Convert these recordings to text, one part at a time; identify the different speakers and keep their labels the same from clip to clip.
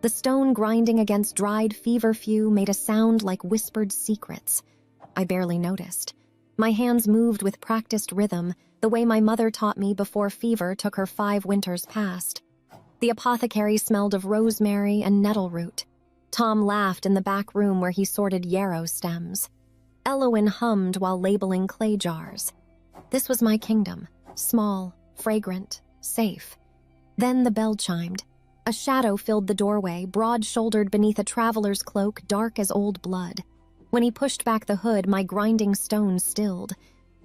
Speaker 1: The stone grinding against dried feverfew made a sound like whispered secrets. I barely noticed. My hands moved with practiced rhythm, the way my mother taught me before fever took her 5 winters past. The apothecary smelled of rosemary and nettle root. Tom laughed in the back room where he sorted yarrow stems. Elowen hummed while labeling clay jars. This was my kingdom, small, fragrant, safe. Then the bell chimed. A shadow filled the doorway, broad-shouldered beneath a traveler's cloak dark as old blood. When he pushed back the hood, my grinding stones stilled.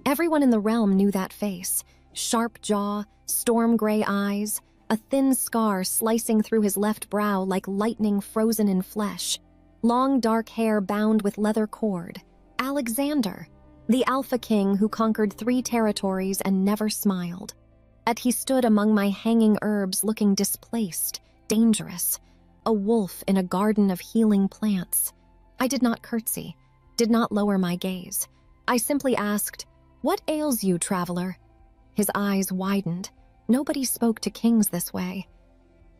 Speaker 1: Everyone in the realm knew that face. Sharp jaw, storm-gray eyes, a thin scar slicing through his left brow like lightning frozen in flesh. Long dark hair bound with leather cord. Alexander, the Alpha King who conquered 3 territories and never smiled. Yet he stood among my hanging herbs looking displaced, dangerous. A wolf in a garden of healing plants. I did not curtsy, did not lower my gaze. I simply asked, "What ails you, traveler?" His eyes widened. Nobody spoke to kings this way.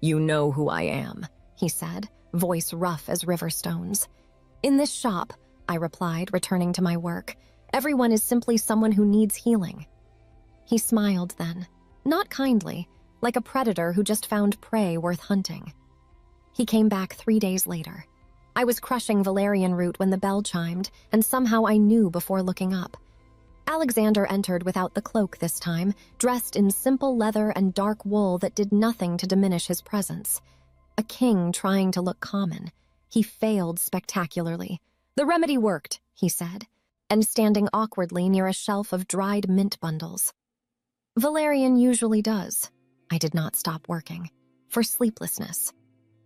Speaker 1: "You know who I am," he said, voice rough as river stones. "In this shop," I replied, returning to my work, "everyone is simply someone who needs healing." He smiled then, not kindly, like a predator who just found prey worth hunting. He came back 3 days later. I was crushing valerian root when the bell chimed, and somehow I knew before looking up. Alexander entered without the cloak this time, dressed in simple leather and dark wool that did nothing to diminish his presence. A king trying to look common. He failed spectacularly. "The remedy worked," he said, and standing awkwardly near a shelf of dried mint bundles. "Valerian usually does." I did not stop working. For sleeplessness.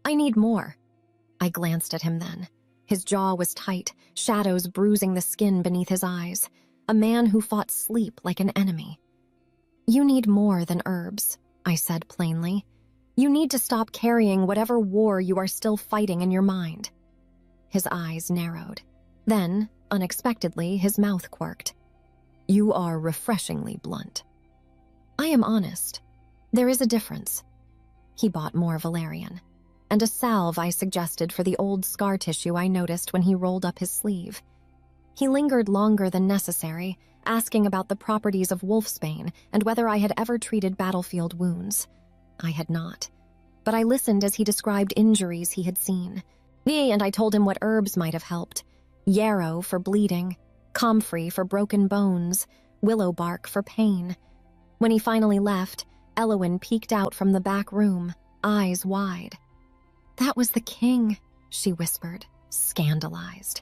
Speaker 1: "I need more." I glanced at him then. His jaw was tight, shadows bruising the skin beneath his eyes. A man who fought sleep like an enemy. "You need more than herbs," I said plainly. "You need to stop carrying whatever war you are still fighting in your mind." His eyes narrowed. Then, unexpectedly, his mouth quirked. "You are refreshingly blunt." "I am honest. There is a difference." He bought more valerian. And a salve I suggested for the old scar tissue I noticed when he rolled up his sleeve. He lingered longer than necessary, asking about the properties of wolfsbane and whether I had ever treated battlefield wounds. I had not. But I listened as he described injuries he had seen. And I told him what herbs might have helped. Yarrow for bleeding, comfrey for broken bones, willow bark for pain. When he finally left, Elowen peeked out from the back room, eyes wide. "That was the king," she whispered, scandalized.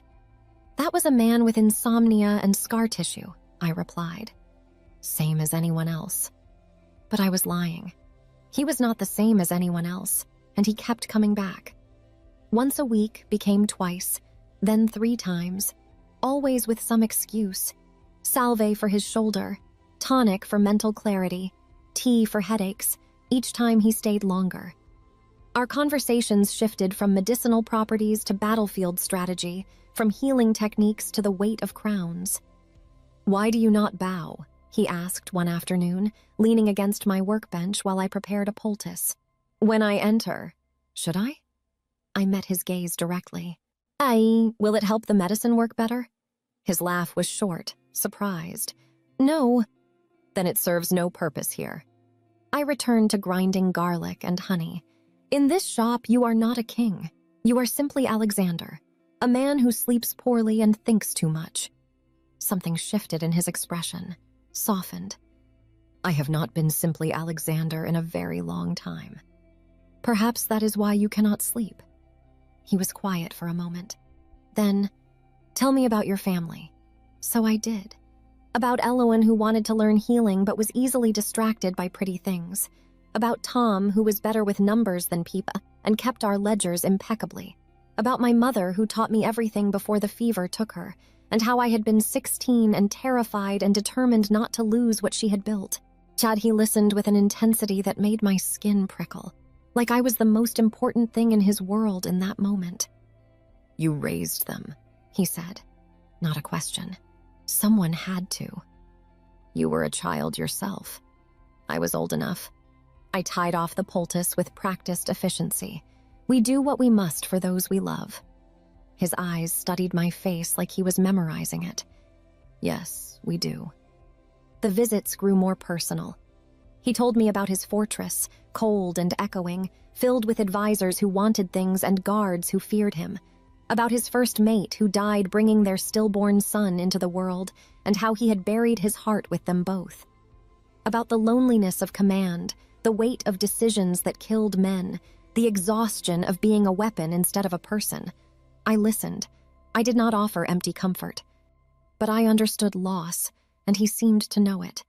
Speaker 1: "That was a man with insomnia and scar tissue," I replied. "Same as anyone else." But I was lying. He was not the same as anyone else, and he kept coming back. Once a week became twice, then 3 times, always with some excuse. Salve for his shoulder, tonic for mental clarity, tea for headaches, each time he stayed longer. Our conversations shifted from medicinal properties to battlefield strategy, from healing techniques to the weight of crowns. "Why do you not bow?" he asked one afternoon, leaning against my workbench while I prepared a poultice. "When I enter, should I?" I met his gaze directly. Will it help the medicine work better?" His laugh was short, surprised. "No." "Then it serves no purpose here." I returned to grinding garlic and honey. "In this shop, you are not a king. You are simply Alexander, a man who sleeps poorly and thinks too much." Something shifted in his expression, softened. "I have not been simply Alexander in a very long time. Perhaps that is why you cannot sleep." He was quiet for a moment. Then, "Tell me about your family." So I did. About Elowen, who wanted to learn healing but was easily distracted by pretty things. About Tom, who was better with numbers than Peepa and kept our ledgers impeccably. About my mother, who taught me everything before the fever took her, and how I had been 16 and terrified and determined not to lose what she had built. Chad, he listened with an intensity that made my skin prickle, like I was the most important thing in his world in that moment. "You raised them," he said. Not a question. Someone had to. "You were a child yourself." I was old enough. I tied off the poultice with practiced efficiency. We do what we must for those we love. His eyes studied my face like he was memorizing it. Yes, we do. The visits grew more personal. He told me about his fortress, cold and echoing, filled with advisors who wanted things and guards who feared him. About his first mate who died bringing their stillborn son into the world, and how he had buried his heart with them both. About the loneliness of command, the weight of decisions that killed men, the exhaustion of being a weapon instead of a person. I listened. I did not offer empty comfort. But I understood loss, and he seemed to know it.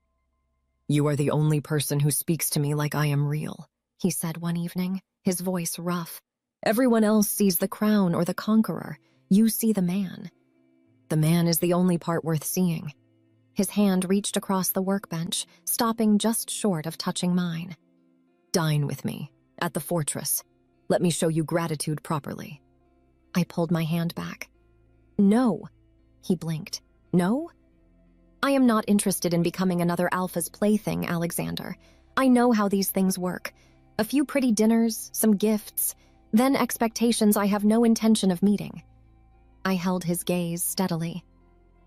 Speaker 1: "You are the only person who speaks to me like I am real," he said one evening, his voice rough. "Everyone else sees the crown or the conqueror. You see the man. The man is the only part worth seeing." His hand reached across the workbench, stopping just short of touching mine. "Dine with me, at the fortress. Let me show you gratitude properly." I pulled my hand back. "No," he blinked. "No? I am not interested in becoming another Alpha's plaything, Alexander. I know how these things work. A few pretty dinners, some gifts, then expectations I have no intention of meeting." I held his gaze steadily.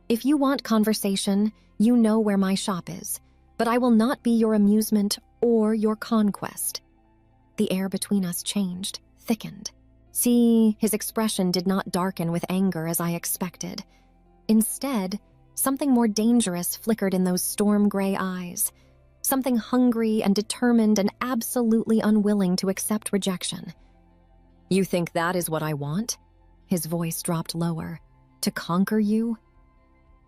Speaker 1: "If you want conversation, you know where my shop is, but I will not be your amusement or your conquest." The air between us changed, thickened. See, his expression did not darken with anger as I expected. Instead, something more dangerous flickered in those storm-gray eyes. Something hungry and determined and absolutely unwilling to accept rejection. "You think that is what I want?" His voice dropped lower. "To conquer you?"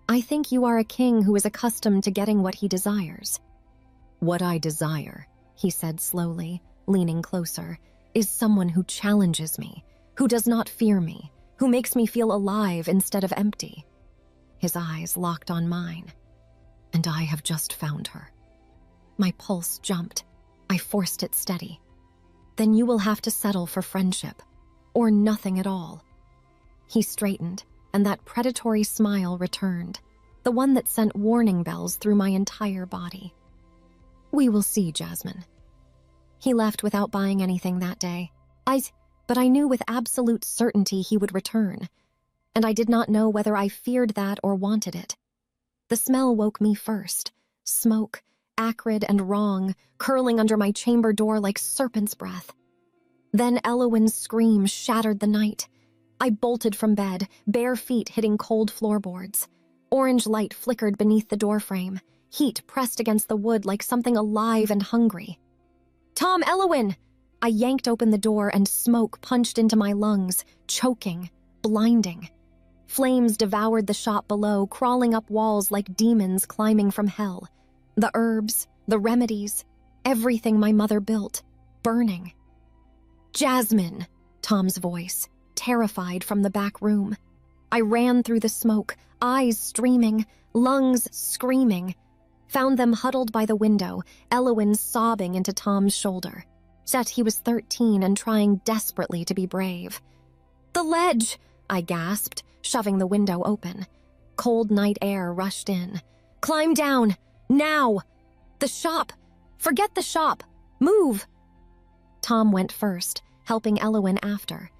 Speaker 1: "I think you are a king who is accustomed to getting what he desires." "What I desire," he said slowly, leaning closer, "is someone who challenges me, who does not fear me, who makes me feel alive instead of empty." His eyes locked on mine. "And I have just found her." My pulse jumped. I forced it steady. "Then you will have to settle for friendship, or nothing at all." He straightened, and that predatory smile returned, the one that sent warning bells through my entire body. "We will see, Jasmine." He left without buying anything that day. But I knew with absolute certainty he would return, and I did not know whether I feared that or wanted it. The smell woke me first, smoke, acrid and wrong, curling under my chamber door like serpent's breath. Then Elowyn's scream shattered the night. I bolted from bed, bare feet hitting cold floorboards. Orange light flickered beneath the doorframe, heat pressed against the wood like something alive and hungry. "Tom, Elowyn!" I yanked open the door and smoke punched into my lungs, choking, blinding. Flames devoured the shop below, crawling up walls like demons climbing from hell. The herbs, the remedies, everything my mother built, burning. "Jasmine!" Tom's voice, terrified from the back room. I ran through the smoke, eyes streaming, lungs screaming. Found them huddled by the window, Elowyn sobbing into Tom's shoulder. Said he was 13 and trying desperately to be brave. "The ledge!" I gasped, shoving the window open. Cold night air rushed in. "Climb down! Now! The shop! Forget the shop! Move!" Tom went first, helping Elowyn after.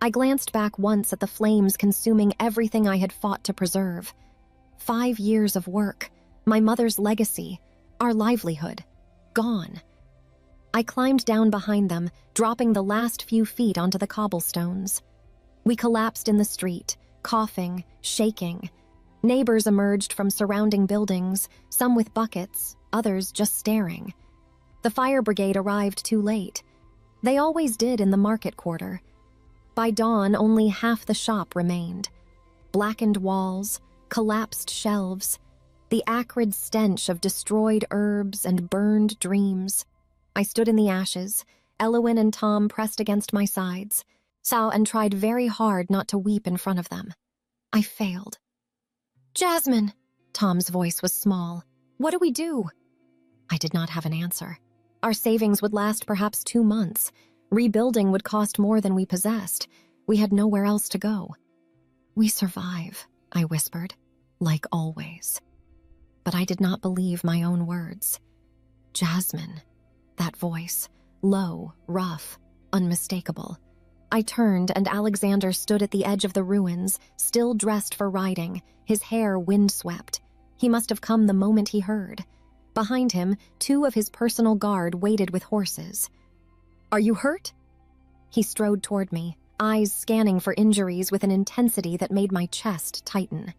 Speaker 1: I glanced back once at the flames consuming everything I had fought to preserve. 5 years of work, my mother's legacy, our livelihood, gone. I climbed down behind them, dropping the last few feet onto the cobblestones. We collapsed in the street, coughing, shaking. Neighbors emerged from surrounding buildings, some with buckets, others just staring. The fire brigade arrived too late. They always did in the market quarter. By dawn, only half the shop remained. Blackened walls, collapsed shelves, the acrid stench of destroyed herbs and burned dreams. I stood in the ashes, Elowyn and Tom pressed against my sides, saw and tried very hard not to weep in front of them. I failed. "Jasmine!" Tom's voice was small. "What do we do?" I did not have an answer. Our savings would last perhaps 2 months. Rebuilding would cost more than we possessed. We had nowhere else to go. "We survive," I whispered, "like always." But I did not believe my own words. Jasmine. That voice, low, rough, unmistakable. I turned, and Alexander stood at the edge of the ruins, still dressed for riding, his hair windswept. He must have come the moment he heard. Behind him, 2 of his personal guard waited with horses. "Are you hurt?" He strode toward me, eyes scanning for injuries with an intensity that made my chest tighten.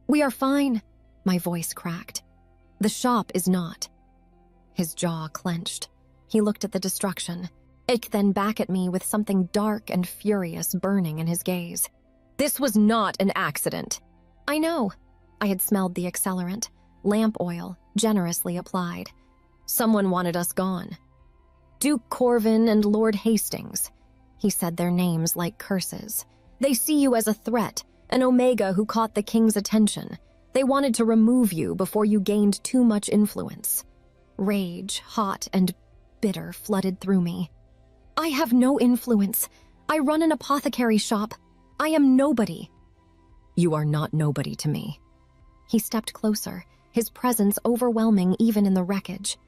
Speaker 1: "We are fine," my voice cracked. "The shop is not." His jaw clenched. He looked at the destruction, then back at me with something dark and furious burning in his gaze. "This was not an accident." "I know." I had smelled the accelerant, lamp oil, generously applied. "Someone wanted us gone. Duke Corvin and Lord Hastings." He said their names like curses. "They see you as a threat, an Omega who caught the king's attention. They wanted to remove you before you gained too much influence." Rage, hot and bitter, flooded through me. "I have no influence. I run an apothecary shop. I am nobody." "You are not nobody to me." He stepped closer, his presence overwhelming even in the wreckage.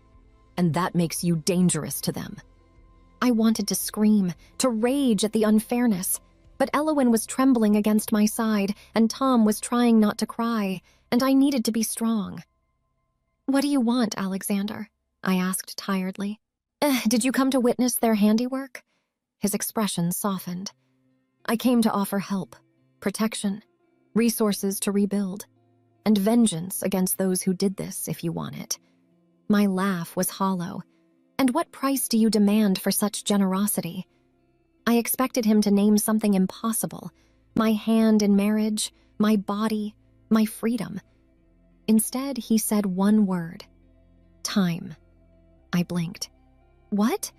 Speaker 1: "And that makes you dangerous to them." I wanted to scream, to rage at the unfairness, but Elowin was trembling against my side, and Tom was trying not to cry, and I needed to be strong. "What do you want, Alexander?" I asked tiredly. Did you come to witness their handiwork?" His expression softened. "I came to offer help, protection, resources to rebuild, and vengeance against those who did this if you want it." My laugh was hollow. "And what price do you demand for such generosity?" I expected him to name something impossible, my hand in marriage, my body, my freedom. Instead, he said one word: time. I blinked. "What?"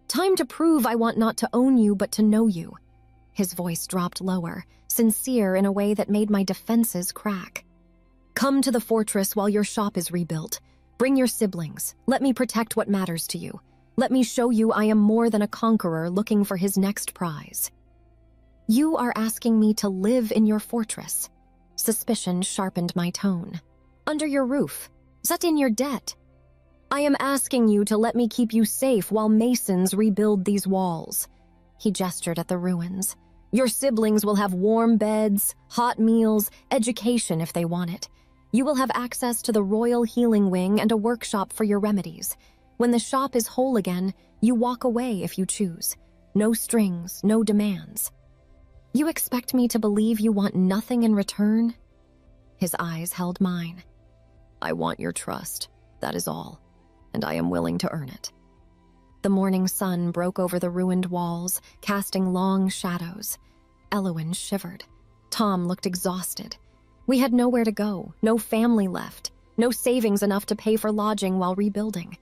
Speaker 1: "Time to prove I want not to own you but to know you." His voice dropped lower, sincere in a way that made my defenses crack. "Come to the fortress while your shop is rebuilt. Bring your siblings. Let me protect what matters to you. Let me show you I am more than a conqueror looking for his next prize." "You are asking me to live in your fortress." Suspicion sharpened my tone. "Under your roof. Zat in your debt." "I am asking you to let me keep you safe while masons rebuild these walls." He gestured at the ruins. "Your siblings will have warm beds, hot meals, education if they want it. You will have access to the Royal Healing Wing and a workshop for your remedies. When the shop is whole again, you walk away if you choose. No strings, no demands." "You expect me to believe you want nothing in return?" His eyes held mine. "I want your trust, that is all, and I am willing to earn it." The morning sun broke over the ruined walls, casting long shadows. Elowin shivered. Tom looked exhausted. We had nowhere to go, no family left, no savings enough to pay for lodging while rebuilding.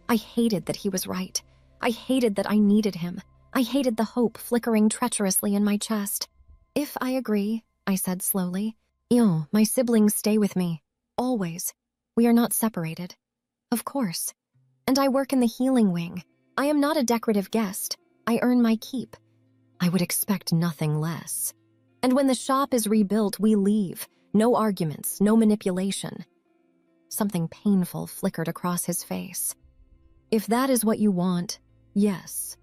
Speaker 1: I hated that he was right. I hated that I needed him. I hated the hope flickering treacherously in my chest. "If I agree," I said slowly, my siblings stay with me. Always. We are not separated." "Of course. And I work in the healing wing. I am not a decorative guest. I earn my keep." "I would expect nothing less." "And when the shop is rebuilt, we leave. No arguments, no manipulation." Something painful flickered across his face. "If that is what you want, yes."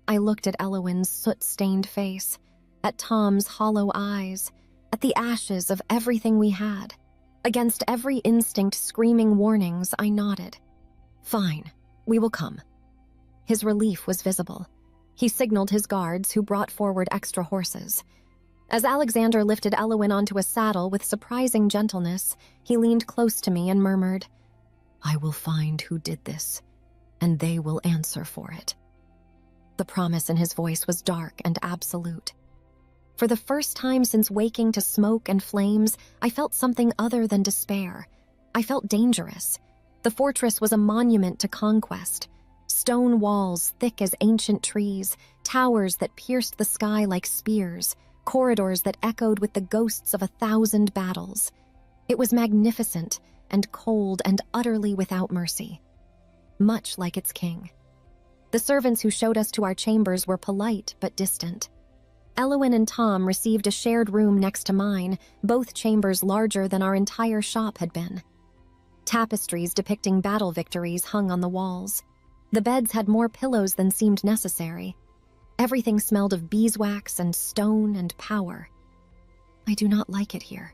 Speaker 1: I looked at Elowin's soot-stained face, at Tom's hollow eyes, at the ashes of everything we had. Against every instinct screaming warnings, I nodded. "Fine, we will come." His relief was visible. He signaled his guards, who brought forward extra horses. As Alexander lifted Elowin onto a saddle with surprising gentleness, he leaned close to me and murmured, "I will find who did this, and they will answer for it." The promise in his voice was dark and absolute. For the first time since waking to smoke and flames, I felt something other than despair. I felt dangerous. The fortress was a monument to conquest. Stone walls thick as ancient trees, towers that pierced the sky like spears, corridors that echoed with the ghosts of 1,000 battles. It was magnificent and cold and utterly without mercy, much like its king. The servants who showed us to our chambers were polite but distant. Elowin and Tom received a shared room next to mine, both chambers larger than our entire shop had been. Tapestries depicting battle victories hung on the walls. The beds had more pillows than seemed necessary. Everything smelled of beeswax and stone and power. "I do not like it here,"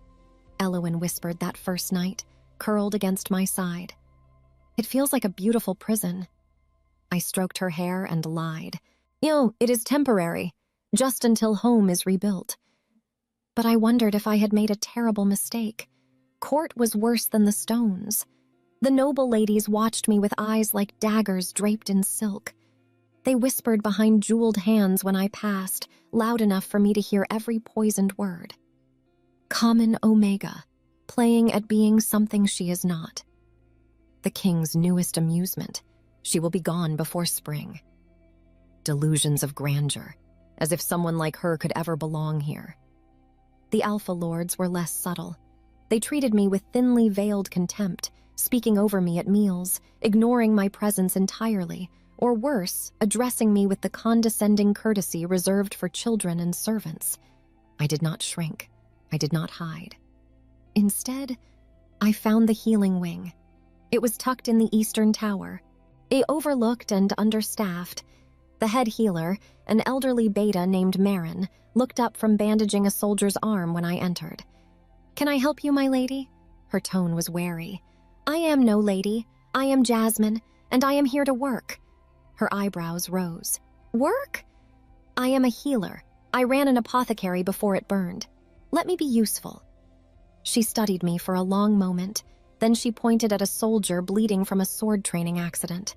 Speaker 1: Elowen whispered that first night, curled against my side. "It feels like a beautiful prison." I stroked her hair and lied. It is temporary, just until home is rebuilt." But I wondered if I had made a terrible mistake. Court was worse than the stones. The noble ladies watched me with eyes like daggers draped in silk. They whispered behind jeweled hands when I passed, loud enough for me to hear every poisoned word. Common Omega, playing at being something she is not. The king's newest amusement. She will be gone before spring. Delusions of grandeur, as if someone like her could ever belong here. The Alpha Lords were less subtle. They treated me with thinly veiled contempt, speaking over me at meals, ignoring my presence entirely, or worse, addressing me with the condescending courtesy reserved for children and servants. I did not shrink. I did not hide. Instead, I found the healing wing. It was tucked in the eastern tower. Overlooked and understaffed. The head healer, an elderly beta named Marin, looked up from bandaging a soldier's arm when I entered. "Can I help you, my lady?" Her tone was wary. "I am no lady. I am Jasmine, and I am here to work." Her eyebrows rose. "Work?" "I am a healer. I ran an apothecary before it burned. Let me be useful." She studied me for a long moment, then she pointed at a soldier bleeding from a sword training accident.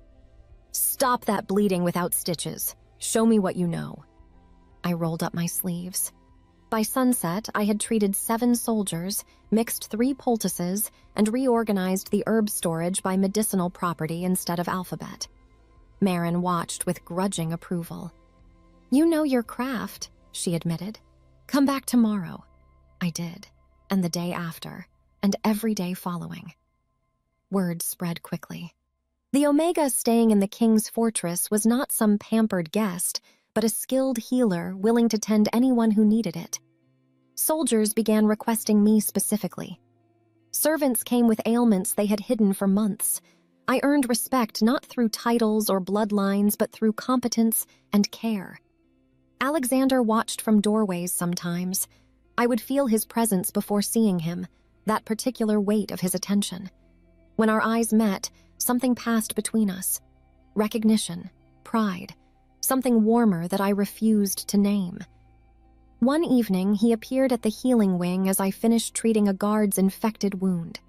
Speaker 1: "Stop that bleeding without stitches. Show me what you know." I rolled up my sleeves. By sunset, I had treated 7 soldiers, mixed 3 poultices, and reorganized the herb storage by medicinal property instead of alphabet. Marin watched with grudging approval. "You know your craft," she admitted. "Come back tomorrow." I did, and the day after, and every day following. Word spread quickly. The Omega staying in the king's fortress was not some pampered guest, but a skilled healer willing to tend anyone who needed it. Soldiers began requesting me specifically. Servants came with ailments they had hidden for months. I earned respect not through titles or bloodlines, but through competence and care. Alexander watched from doorways sometimes. I would feel his presence before seeing him, that particular weight of his attention. When our eyes met, something passed between us. Recognition, pride, something warmer that I refused to name. One evening, he appeared at the healing wing as I finished treating a guard's infected wound.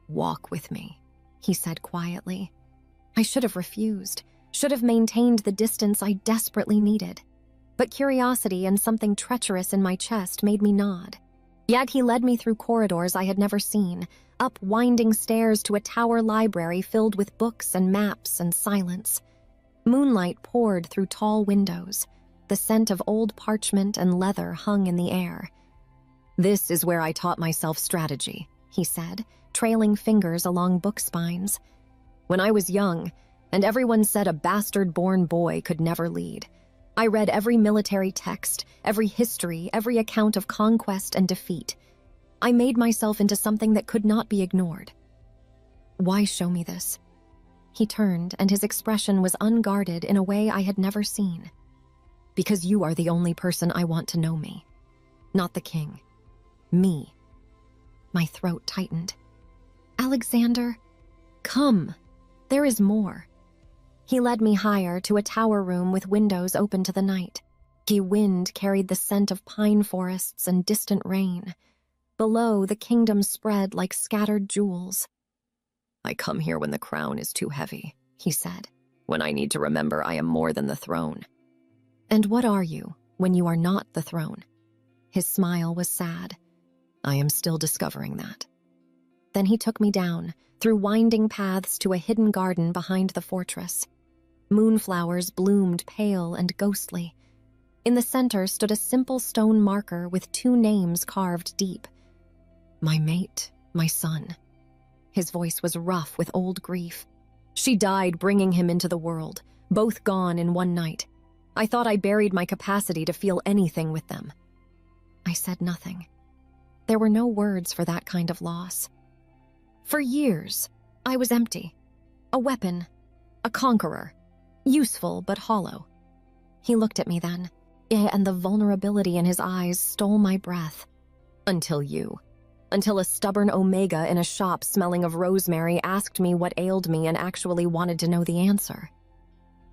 Speaker 1: "Walk with me," he said quietly. I should have refused, should have maintained the distance I desperately needed. But curiosity and something treacherous in my chest made me nod. Yet he led me through corridors I had never seen, up winding stairs to a tower library filled with books and maps and silence. Moonlight poured through tall windows. The scent of old parchment and leather hung in the air. "This is where I taught myself strategy," he said, trailing fingers along book spines. "When I was young, and everyone said a bastard-born boy could never lead, I read every military text, every history, every account of conquest and defeat. I made myself into something that could not be ignored." "Why show me this?" He turned, and his expression was unguarded in a way I had never seen. "Because you are the only person I want to know me. Not the king. Me." My throat tightened. "Alexander, come. There is more." He led me higher to a tower room with windows open to the night. The wind carried the scent of pine forests and distant rain. Below, the kingdom spread like scattered jewels. "I come here when the crown is too heavy," he said, "when I need to remember I am more than the throne." "And what are you when you are not the throne?" His smile was sad. "I am still discovering that." Then he took me down, through winding paths to a hidden garden behind the fortress. Moonflowers bloomed pale and ghostly. In the center stood a simple stone marker with 2 names carved deep. "My mate, my son." His voice was rough with old grief. "She died bringing him into the world, both gone in one night. I thought I buried my capacity to feel anything with them." I said nothing. There were no words for that kind of loss. For years, I was empty. A weapon. A conqueror. Useful but hollow. He looked at me then, and the vulnerability in his eyes stole my breath. Until a stubborn Omega in a shop smelling of rosemary asked me what ailed me and actually wanted to know the answer.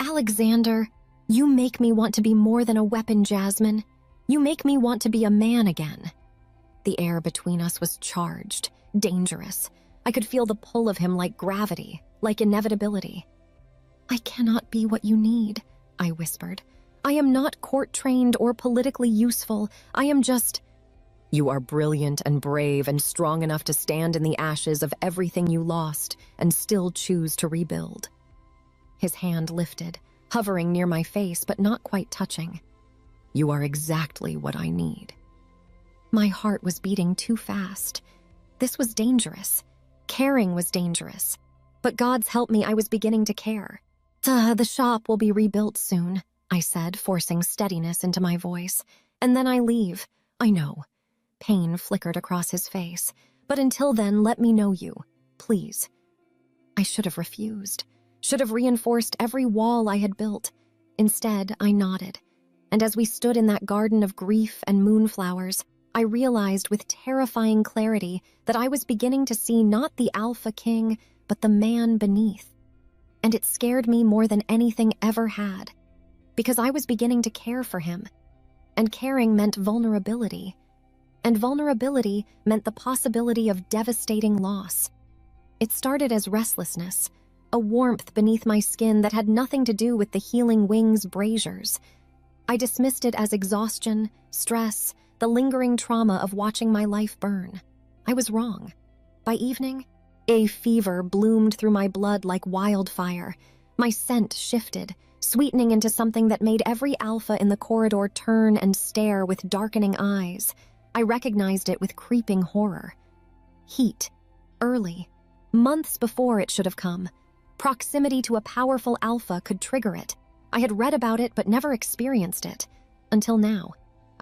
Speaker 1: Alexander, you make me want to be more than a weapon, Jasmine. You make me want to be a man again. The air between us was charged, dangerous. I could feel the pull of him like gravity, like inevitability. I cannot be what you need, I whispered. I am not court-trained or politically useful. I am just... You are brilliant and brave and strong enough to stand in the ashes of everything you lost and still choose to rebuild. His hand lifted, hovering near my face but not quite touching. You are exactly what I need. My heart was beating too fast. This was dangerous. Caring was dangerous. But God's help me, I was beginning to care. The shop will be rebuilt soon, I said, forcing steadiness into my voice. And then I leave. I know. Pain flickered across his face. But until then, let me know you. Please. I should have refused. Should have reinforced every wall I had built. Instead, I nodded. And as we stood in that garden of grief and moonflowers, I realized with terrifying clarity that I was beginning to see not the Alpha King, but the man beneath. And it scared me more than anything ever had, because I was beginning to care for him. And caring meant vulnerability. And vulnerability meant the possibility of devastating loss. It started as restlessness, a warmth beneath my skin that had nothing to do with the healing wings braziers. I dismissed it as exhaustion, stress, the lingering trauma of watching my life burn. I was wrong. By evening, a fever bloomed through my blood like wildfire. My scent shifted, sweetening into something that made every alpha in the corridor turn and stare with darkening eyes. I recognized it with creeping horror. Heat. Early. Months before it should have come. Proximity to a powerful alpha could trigger it. I had read about it but never experienced it. Until now.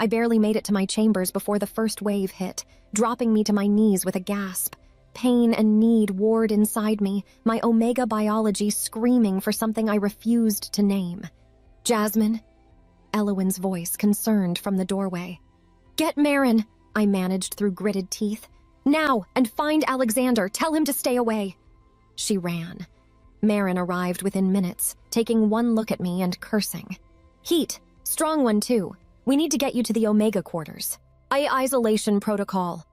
Speaker 1: I barely made it to my chambers before the first wave hit, dropping me to my knees with a gasp. Pain and need warred inside me, my Omega biology screaming for something I refused to name. Jasmine? Elowen's voice concerned from the doorway. Get Marin, I managed through gritted teeth. Now, and find Alexander. Tell him to stay away. She ran. Marin arrived within minutes, taking one look at me and cursing. Heat. Strong one, too. We need to get you to the Omega quarters. Isolation protocol.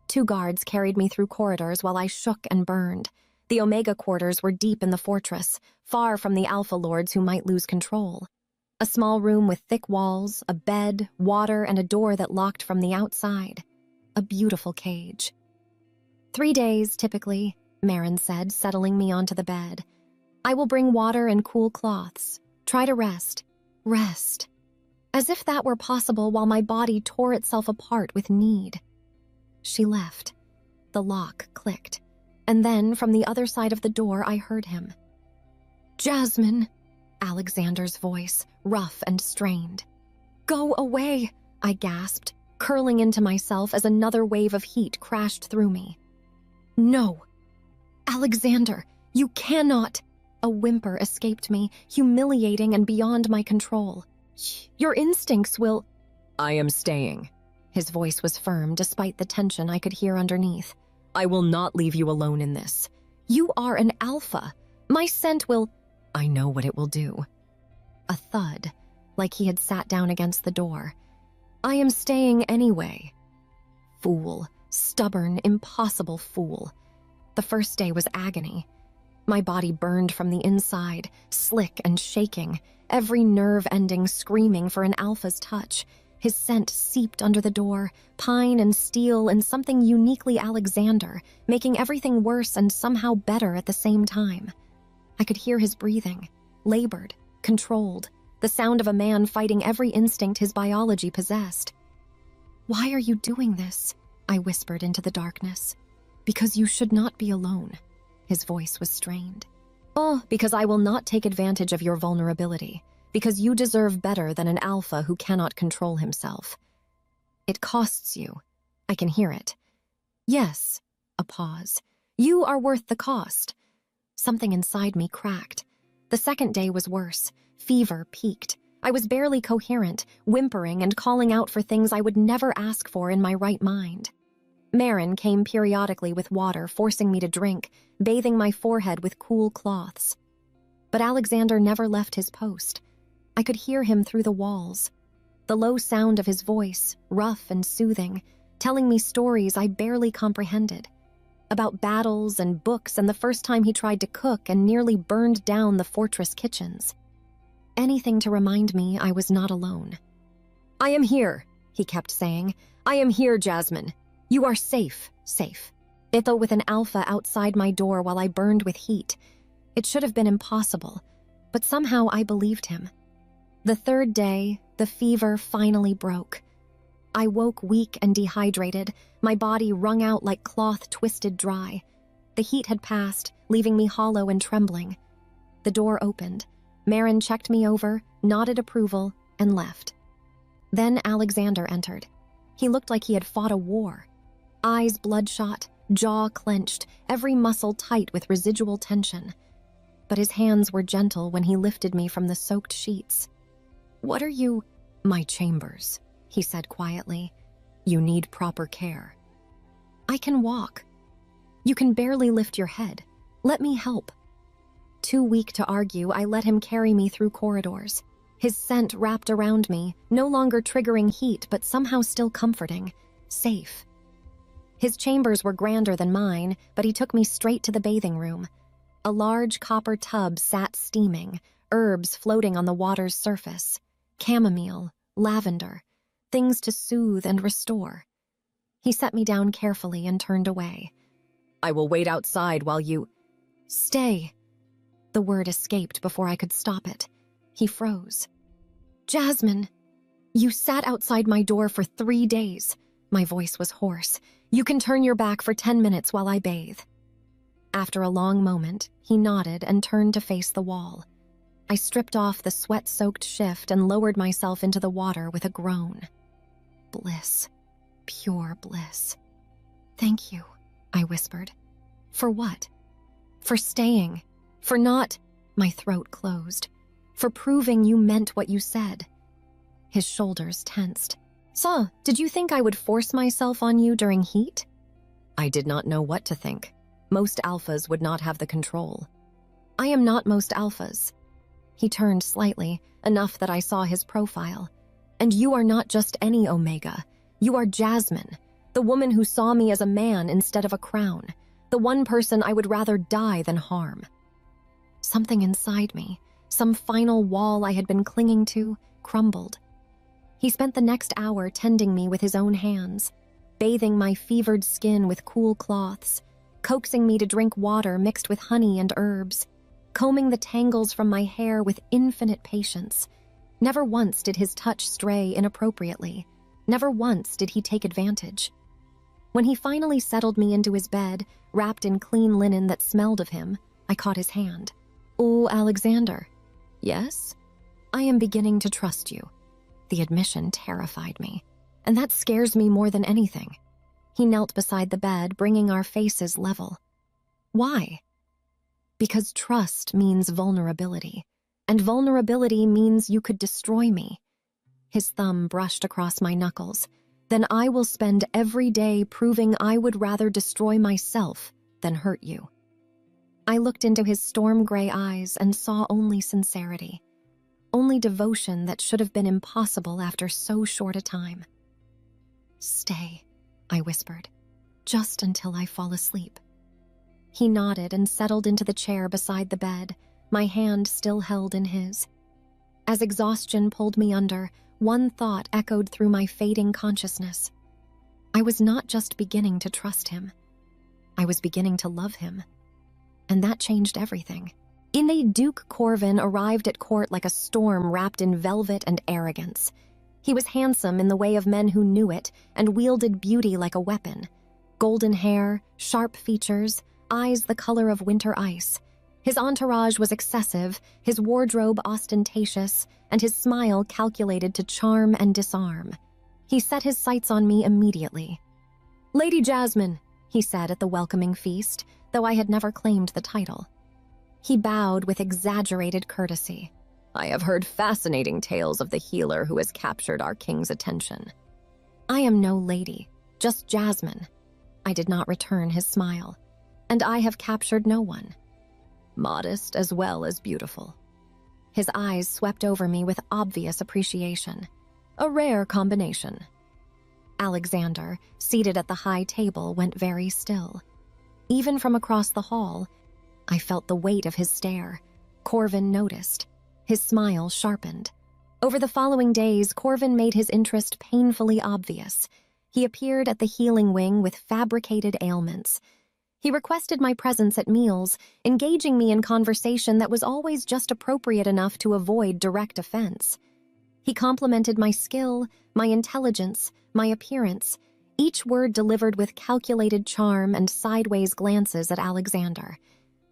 Speaker 1: 2 guards carried me through corridors while I shook and burned. The Omega quarters were deep in the fortress, far from the Alpha Lords who might lose control. A small room with thick walls, a bed, water, and a door that locked from the outside. A beautiful cage. 3 days, typically, Marin said, settling me onto the bed. I will bring water and cool cloths. Try to rest. Rest. As if that were possible while my body tore itself apart with need. She left. The lock clicked. And then, from the other side of the door, I heard him. Jasmine, Alexander's voice, rough and strained. Go away, I gasped, curling into myself as another wave of heat crashed through me. No. Alexander, you cannot. A whimper escaped me, humiliating and beyond my control. Your instincts will... I am staying. His voice was firm despite the tension I could hear underneath. I will not leave you alone in this. You are an alpha. My scent will... I know what it will do. A thud, like he had sat down against the door. I am staying anyway. Fool. Stubborn, impossible fool. The first day was agony. My body burned from the inside, slick and shaking, every nerve ending screaming for an alpha's touch. His scent seeped under the door, pine and steel and something uniquely Alexander, making everything worse and somehow better at the same time. I could hear his breathing, labored, controlled, the sound of a man fighting every instinct his biology possessed. Why are you doing this? I whispered into the darkness. Because you should not be alone. His voice was strained. Oh, because I will not take advantage of your vulnerability. Because you deserve better than an alpha who cannot control himself. It costs you. I can hear it. Yes. A pause. You are worth the cost. Something inside me cracked. The second day was worse. Fever peaked. I was barely coherent, whimpering and calling out for things I would never ask for in my right mind. Marin came periodically with water, forcing me to drink, bathing my forehead with cool cloths. But Alexander never left his post. I could hear him through the walls. The low sound of his voice, rough and soothing, telling me stories I barely comprehended. About battles and books and the first time he tried to cook and nearly burned down the fortress kitchens. Anything to remind me I was not alone. "I am here," he kept saying. "I am here, Jasmine. You are safe, safe." Ithel with an alpha outside my door while I burned with heat. It should have been impossible, but somehow I believed him. The third day, the fever finally broke. I woke weak and dehydrated, my body wrung out like cloth twisted dry. The heat had passed, leaving me hollow and trembling. The door opened. Marin checked me over, nodded approval, and left. Then Alexander entered. He looked like he had fought a war. Eyes bloodshot, jaw clenched, every muscle tight with residual tension. But his hands were gentle when he lifted me from the soaked sheets. "What are you—" "My chambers," he said quietly. "You need proper care." "I can walk." "You can barely lift your head. Let me help." Too weak to argue, I let him carry me through corridors. His scent wrapped around me, no longer triggering heat but somehow still comforting, safe. His chambers were grander than mine, but he took me straight to the bathing room. A large copper tub sat steaming, herbs floating on the water's surface. Chamomile, lavender, things to soothe and restore. He set me down carefully and turned away. "I will wait outside while you—" "Stay." The word escaped before I could stop it. He froze. "Jasmine, you sat outside my door for 3 days." My voice was hoarse. "You can turn your back for 10 minutes while I bathe." After a long moment, he nodded and turned to face the wall. I stripped off the sweat-soaked shift and lowered myself into the water with a groan. Bliss. Pure bliss. "Thank you," I whispered. "For what?" "For staying. For not—" My throat closed. "For proving you meant what you said." His shoulders tensed. "So, did you think I would force myself on you during heat?" I did not know what to think. Most alphas would not have the control. "I am not most alphas." He turned slightly, enough that I saw his profile. "And you are not just any Omega. You are Jasmine, the woman who saw me as a man instead of a crown, the one person I would rather die than harm." Something inside me, some final wall I had been clinging to, crumbled. He spent the next hour tending me with his own hands, bathing my fevered skin with cool cloths, coaxing me to drink water mixed with honey and herbs, combing the tangles from my hair with infinite patience. Never once did his touch stray inappropriately. Never once did he take advantage. When he finally settled me into his bed, wrapped in clean linen that smelled of him, I caught his hand. "Oh, Alexander." "Yes?" "I am beginning to trust you." The admission terrified me, and that scares me more than anything. He knelt beside the bed, bringing our faces level. "Why?" "Because trust means vulnerability, and vulnerability means you could destroy me." His thumb brushed across my knuckles. "Then I will spend every day proving I would rather destroy myself than hurt you." I looked into his storm-gray eyes and saw only sincerity. Only devotion that should have been impossible after so short a time. "Stay," I whispered, "just until I fall asleep." He nodded and settled into the chair beside the bed, my hand still held in his. As exhaustion pulled me under, one thought echoed through my fading consciousness. I was not just beginning to trust him. I was beginning to love him. And that changed everything. Duke Corvin arrived at court like a storm wrapped in velvet and arrogance. He was handsome in the way of men who knew it and wielded beauty like a weapon. Golden hair, sharp features, eyes the color of winter ice. His entourage was excessive, his wardrobe ostentatious, and his smile calculated to charm and disarm. He set his sights on me immediately. "Lady Jasmine," he said at the welcoming feast, though I had never claimed the title. He bowed with exaggerated courtesy. I have heard fascinating tales of the healer who has captured our king's attention. I am no lady, just Jasmine. I did not return his smile. And I have captured no one. Modest as well as beautiful. His eyes swept over me with obvious appreciation. A rare combination. Alexander, seated at the high table, went very still. Even from across the hall, I felt the weight of his stare. Corvin noticed. His smile sharpened. Over the following days, Corvin made his interest painfully obvious. He appeared at the healing wing with fabricated ailments. He requested my presence at meals, engaging me in conversation that was always just appropriate enough to avoid direct offense. He complimented my skill, my intelligence, my appearance, each word delivered with calculated charm and sideways glances at Alexander.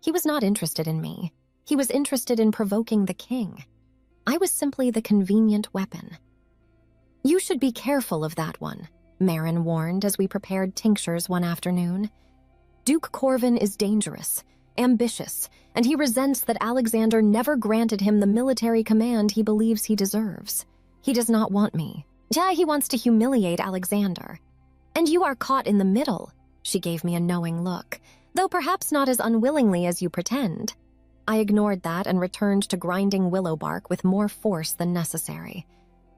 Speaker 1: He was not interested in me. He was interested in provoking the king. I was simply the convenient weapon. You should be careful of that one, Marin warned as we prepared tinctures one afternoon. Duke Corvin is dangerous, ambitious, and he resents that Alexander never granted him the military command he believes he deserves. He does not want me. Yeah, he wants to humiliate Alexander. And you are caught in the middle, she gave me a knowing look, though perhaps not as unwillingly as you pretend. I ignored that and returned to grinding willow bark with more force than necessary.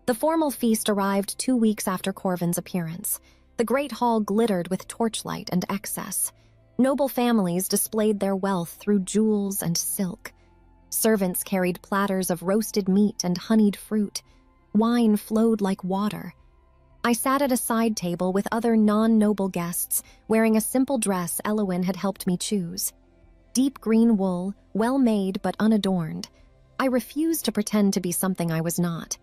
Speaker 1: The formal feast arrived 2 weeks after Corvin's appearance. The great hall glittered with torchlight and excess. Noble families displayed their wealth through jewels and silk. Servants carried platters of roasted meat and honeyed fruit. Wine flowed like water. I sat at a side table with other non-noble guests, wearing a simple dress Elowyn had helped me choose. Deep green wool, well-made but unadorned. I refused to pretend to be something I was not.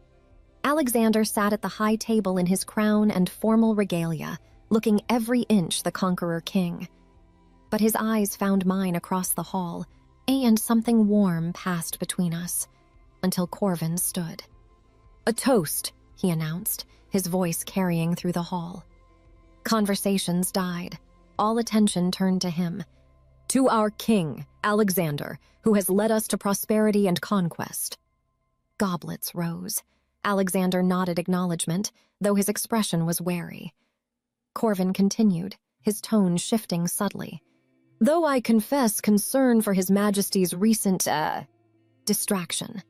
Speaker 1: Alexander sat at the high table in his crown and formal regalia, looking every inch the conqueror king. But his eyes found mine across the hall, and something warm passed between us, until Corvin stood. "A toast," he announced, his voice carrying through the hall. Conversations died. All attention turned to him. "To our king, Alexander, who has led us to prosperity and conquest." Goblets rose. Alexander nodded acknowledgement, though his expression was wary. Corvin continued, his tone shifting subtly. "Though I confess concern for His Majesty's recent, distraction.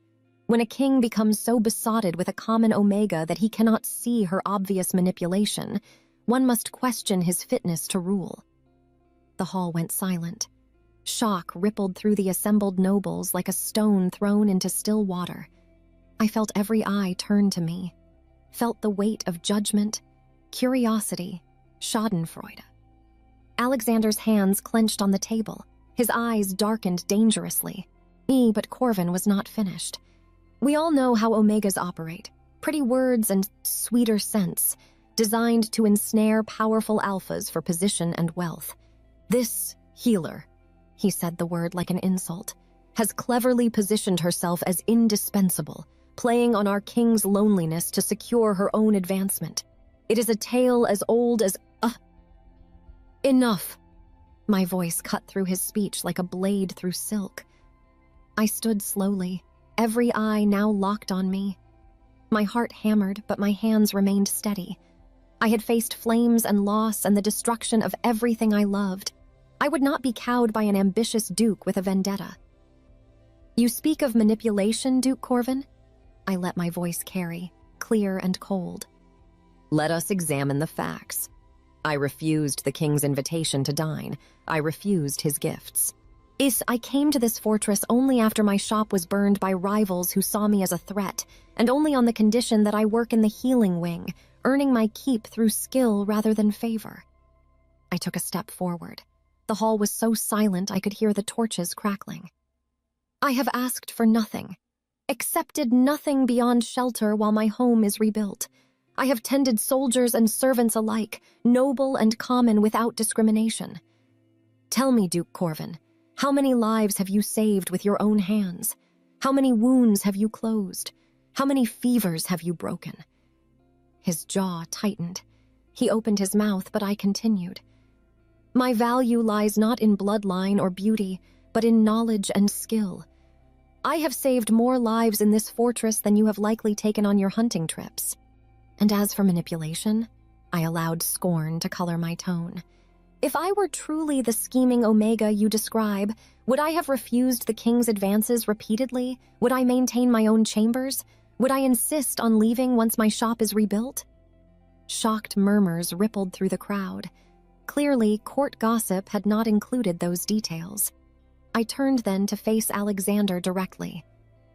Speaker 1: When a king becomes so besotted with a common Omega that he cannot see her obvious manipulation, one must question his fitness to rule." The hall went silent. Shock rippled through the assembled nobles like a stone thrown into still water. I felt every eye turn to me, felt the weight of judgment, curiosity, schadenfreude. Alexander's hands clenched on the table, his eyes darkened dangerously. But Corvin was not finished. We all know how Omegas operate, pretty words and sweeter scents, designed to ensnare powerful alphas for position and wealth. This healer, he said the word like an insult, has cleverly positioned herself as indispensable, playing on our king's loneliness to secure her own advancement. It is a tale as old as... Enough! My voice cut through his speech like a blade through silk. I stood slowly, every eye now locked on me. My heart hammered, but my hands remained steady. I had faced flames and loss and the destruction of everything I loved. I would not be cowed by an ambitious duke with a vendetta. "You speak of manipulation, Duke Corvin?" I let my voice carry, clear and cold. "Let us examine the facts. I refused the king's invitation to dine. I refused his gifts. I came to this fortress only after my shop was burned by rivals who saw me as a threat, and only on the condition that I work in the healing wing, earning my keep through skill rather than favor." I took a step forward. The hall was so silent I could hear the torches crackling. "I have asked for nothing, accepted nothing beyond shelter while my home is rebuilt. I have tended soldiers and servants alike, noble and common without discrimination. Tell me, Duke Corvin, how many lives have you saved with your own hands? How many wounds have you closed? How many fevers have you broken?" His jaw tightened. He opened his mouth, but I continued. "My value lies not in bloodline or beauty, but in knowledge and skill. I have saved more lives in this fortress than you have likely taken on your hunting trips. And as for manipulation, I allowed scorn to color my tone. If I were truly the scheming Omega you describe, would I have refused the king's advances repeatedly? Would I maintain my own chambers? Would I insist on leaving once my shop is rebuilt? Shocked murmurs rippled through the crowd. Clearly, court gossip had not included those details. I turned then to face Alexander directly.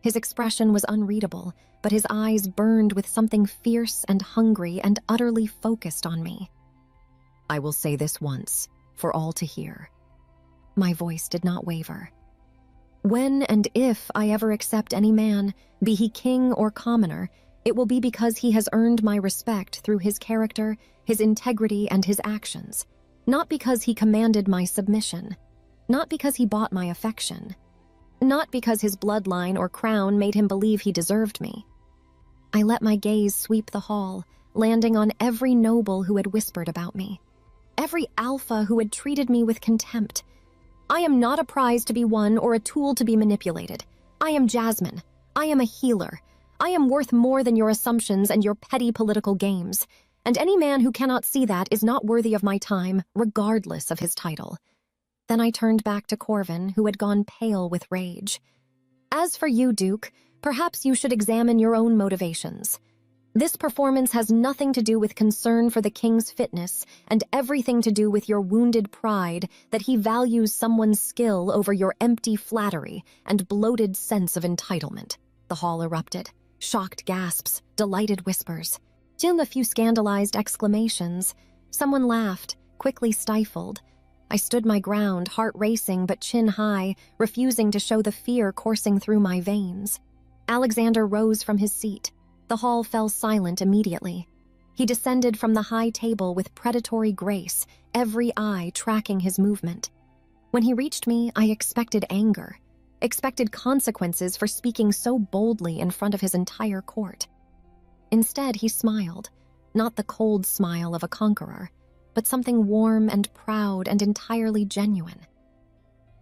Speaker 1: His expression was unreadable, but his eyes burned with something fierce and hungry and utterly focused on me. I will say this once, for all to hear. My voice did not waver. When and if I ever accept any man, be he king or commoner, it will be because he has earned my respect through his character, his integrity, and his actions, not because he commanded my submission. Not because he bought my affection. Not because his bloodline or crown made him believe he deserved me. I let my gaze sweep the hall, landing on every noble who had whispered about me. Every alpha who had treated me with contempt. I am not a prize to be won or a tool to be manipulated. I am Jasmine. I am a healer. I am worth more than your assumptions and your petty political games. And any man who cannot see that is not worthy of my time, regardless of his title. Then I turned back to Corvin, who had gone pale with rage. As for you, Duke, perhaps you should examine your own motivations. This performance has nothing to do with concern for the king's fitness and everything to do with your wounded pride that he values someone's skill over your empty flattery and bloated sense of entitlement. The hall erupted. Shocked gasps, delighted whispers. Jim a few scandalized exclamations. Someone laughed, quickly stifled. I stood my ground, heart racing but chin high, refusing to show the fear coursing through my veins. Alexander rose from his seat. The hall fell silent immediately. He descended from the high table with predatory grace, every eye tracking his movement. When he reached me, I expected anger, expected consequences for speaking so boldly in front of his entire court. Instead, he smiled, not the cold smile of a conqueror, but something warm and proud and entirely genuine.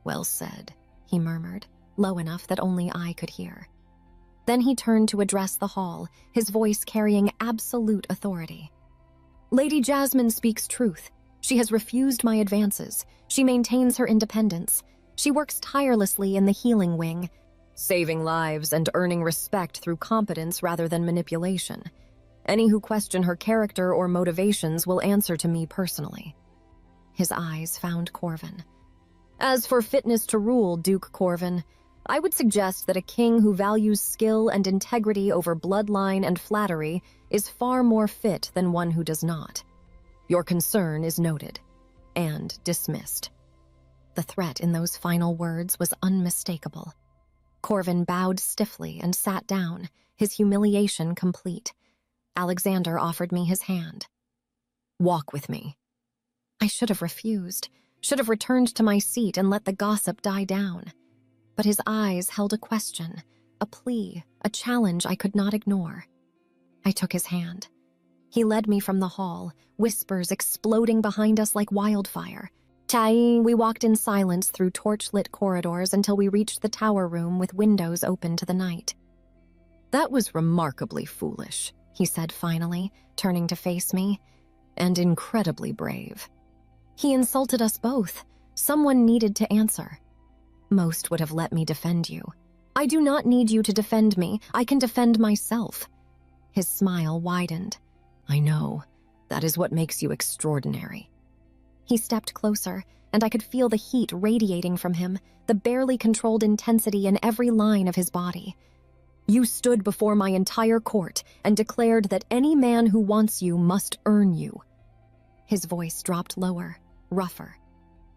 Speaker 1: Well said, he murmured, low enough that only I could hear. Then he turned to address the hall, his voice carrying absolute authority. Lady Jasmine speaks truth. She has refused my advances. She maintains her independence. She works tirelessly in the healing wing, saving lives and earning respect through competence rather than manipulation. Any who question her character or motivations will answer to me personally. His eyes found Corvin. As for fitness to rule, Duke Corvin, I would suggest that a king who values skill and integrity over bloodline and flattery is far more fit than one who does not. Your concern is noted and dismissed. The threat in those final words was unmistakable. Corvin bowed stiffly and sat down, his humiliation complete. Alexander offered me his hand. Walk with me. I should have refused, should have returned to my seat and let the gossip die down. But his eyes held a question, a plea, a challenge I could not ignore. I took his hand. He led me from the hall, whispers exploding behind us like wildfire. We walked in silence through torch-lit corridors until we reached the tower room with windows open to the night. That was remarkably foolish, he said finally, turning to face me, and incredibly brave. He insulted us both. Someone needed to answer. Most would have let me defend you. I do not need you to defend me. I can defend myself. His smile widened. I know. That is what makes you extraordinary. He stepped closer, and I could feel the heat radiating from him, the barely controlled intensity in every line of his body. You stood before my entire court and declared that any man who wants you must earn you. His voice dropped lower, rougher.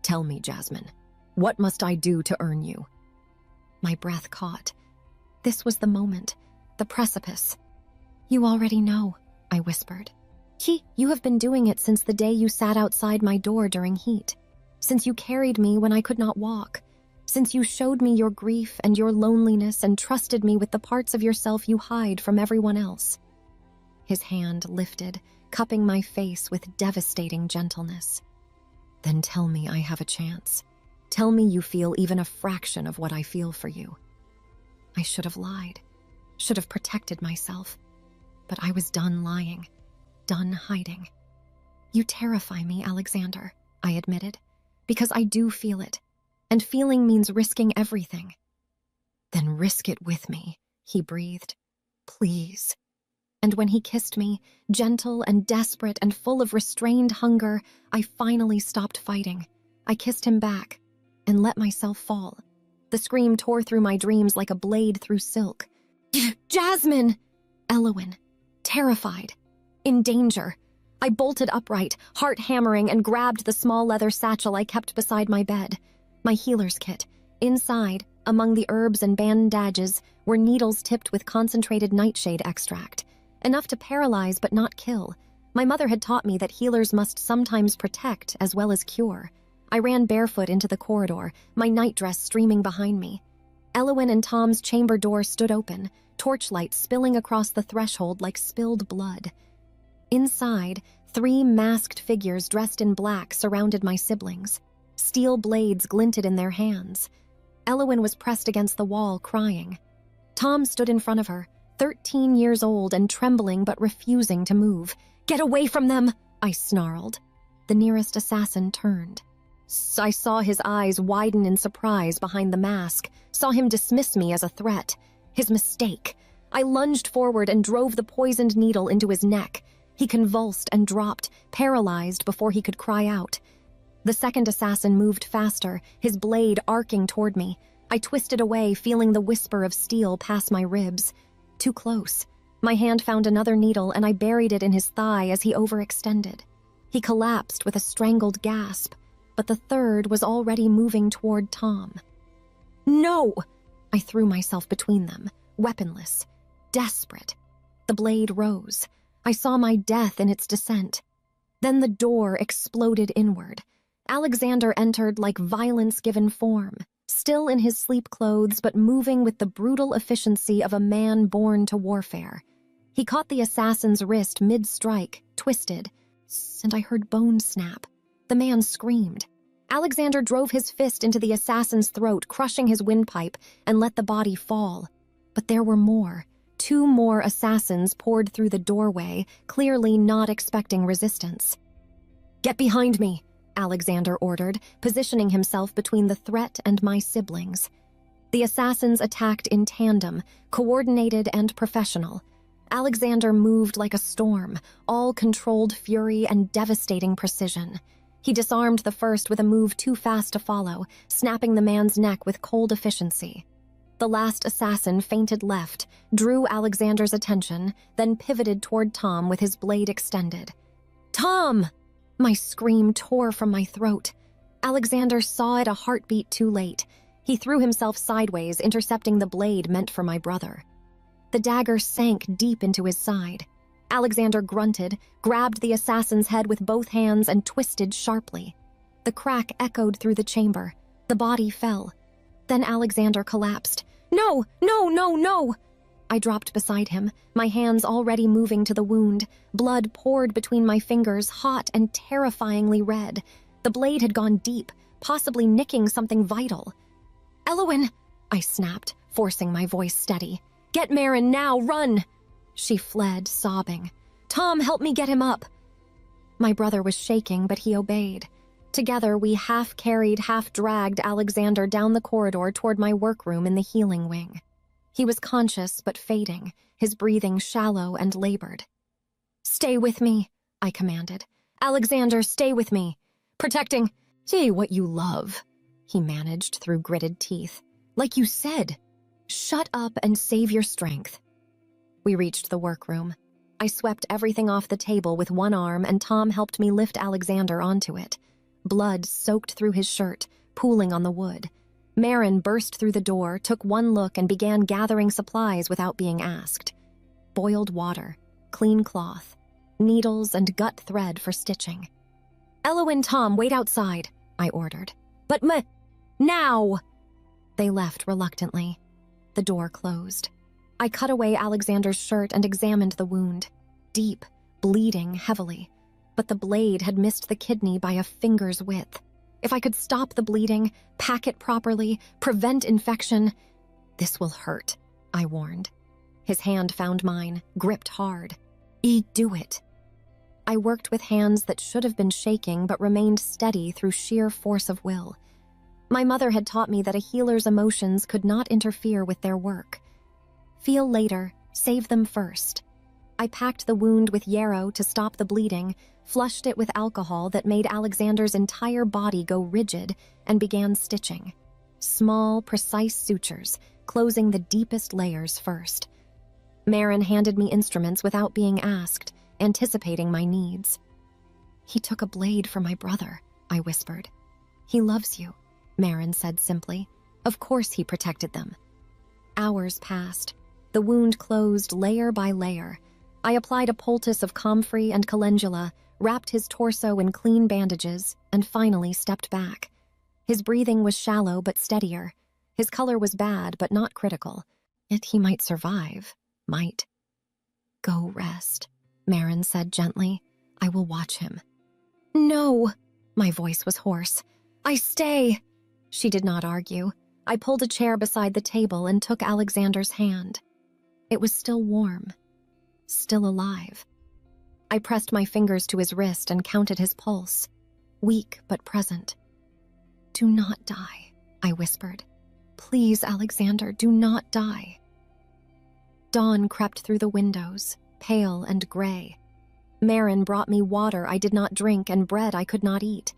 Speaker 1: Tell me, Jasmine, what must I do to earn you? My breath caught. This was the moment, the precipice. You already know, I whispered. You have been doing it since the day you sat outside my door during heat, since you carried me when I could not walk, since you showed me your grief and your loneliness and trusted me with the parts of yourself you hide from everyone else. His hand lifted, cupping my face with devastating gentleness. Then tell me I have a chance. Tell me you feel even a fraction of what I feel for you. I should have lied, should have protected myself. But I was done lying, done hiding. You terrify me, Alexander, I admitted, because I do feel it, and feeling means risking everything. Then risk it with me, he breathed. Please. And when he kissed me, gentle and desperate and full of restrained hunger, I finally stopped fighting. I kissed him back and let myself fall. The scream tore through my dreams like a blade through silk. Jasmine! Elowen, terrified, in danger. I bolted upright, heart hammering, and grabbed the small leather satchel I kept beside my bed. My healer's kit. Inside, among the herbs and bandages, were needles tipped with concentrated nightshade extract. Enough to paralyze but not kill. My mother had taught me that healers must sometimes protect as well as cure. I ran barefoot into the corridor, my nightdress streaming behind me. Elowen and Tom's chamber door stood open, torchlight spilling across the threshold like spilled blood. Inside, 3 masked figures dressed in black surrounded my siblings. Steel blades glinted in their hands. Elowen was pressed against the wall, crying. Tom stood in front of her, 13 years old and trembling but refusing to move. Get away from them, I snarled. The nearest assassin turned. I saw his eyes widen in surprise behind the mask, saw him dismiss me as a threat. His mistake. I lunged forward and drove the poisoned needle into his neck. He convulsed and dropped, paralyzed before he could cry out. The second assassin moved faster, his blade arcing toward me. I twisted away, feeling the whisper of steel pass my ribs. Too close. My hand found another needle and I buried it in his thigh as he overextended. He collapsed with a strangled gasp, but the third was already moving toward Tom. No! I threw myself between them, weaponless, desperate. The blade rose. I saw my death in its descent. Then the door exploded inward. Alexander entered like violence given form, still in his sleep clothes but moving with the brutal efficiency of a man born to warfare. He caught the assassin's wrist mid-strike, twisted, and I heard bones snap. The man screamed. Alexander drove his fist into the assassin's throat, crushing his windpipe, and let the body fall. But there were more. 2 more assassins poured through the doorway, clearly not expecting resistance. Get behind me, Alexander ordered, positioning himself between the threat and my siblings. The assassins attacked in tandem, coordinated and professional. Alexander moved like a storm, all controlled fury and devastating precision. He disarmed the first with a move too fast to follow, snapping the man's neck with cold efficiency. The last assassin feinted left, drew Alexander's attention, then pivoted toward Tom with his blade extended. Tom! My scream tore from my throat. Alexander saw it a heartbeat too late. He threw himself sideways, intercepting the blade meant for my brother. The dagger sank deep into his side. Alexander grunted, grabbed the assassin's head with both hands and twisted sharply. The crack echoed through the chamber. The body fell. Then Alexander collapsed. No, no, no, no! I dropped beside him, my hands already moving to the wound. Blood poured between my fingers, hot and terrifyingly red. The blade had gone deep, possibly nicking something vital. Elowen, I snapped, forcing my voice steady. Get Marin now, run! She fled, sobbing. Tom, help me get him up. My brother was shaking, but he obeyed. Together, we half-carried, half-dragged Alexander down the corridor toward my workroom in the healing wing. He was conscious but fading, his breathing shallow and labored. Stay with me, I commanded. Alexander, stay with me. Protecting. Say what you love, he managed through gritted teeth. Like you said. Shut up and save your strength. We reached the workroom. I swept everything off the table with one arm and Tom helped me lift Alexander onto it. Blood soaked through his shirt, pooling on the wood. Marin burst through the door, took one look and began gathering supplies without being asked. Boiled water, clean cloth, needles and gut thread for stitching. Elo and Tom, wait outside, I ordered. But now! They left reluctantly. The door closed. I cut away Alexander's shirt and examined the wound. Deep, bleeding heavily. But the blade had missed the kidney by a finger's width. If I could stop the bleeding, pack it properly, prevent infection, this will hurt, I warned. His hand found mine, gripped hard. Do it. I worked with hands that should have been shaking but remained steady through sheer force of will. My mother had taught me that a healer's emotions could not interfere with their work. Feel later, save them first. I packed the wound with yarrow to stop the bleeding, flushed it with alcohol that made Alexander's entire body go rigid, and began stitching. Small, precise sutures, closing the deepest layers first. Marin handed me instruments without being asked, anticipating my needs. "He took a blade for my brother," I whispered. "He loves you," Marin said simply. "Of course he protected them." Hours passed. The wound closed layer by layer. I applied a poultice of comfrey and calendula, wrapped his torso in clean bandages, and finally stepped back. His breathing was shallow but steadier. His color was bad but not critical. Yet he might survive. Might. "Go rest," Marin said gently. "I will watch him." "No!" My voice was hoarse. "I stay!" She did not argue. I pulled a chair beside the table and took Alexander's hand. It was still warm. Still alive. I pressed my fingers to his wrist and counted his pulse. Weak but present. "Do not die," I whispered. "Please, Alexander, do not die." Dawn crept through the windows, pale and gray. Marin brought me water I did not drink and bread I could not eat.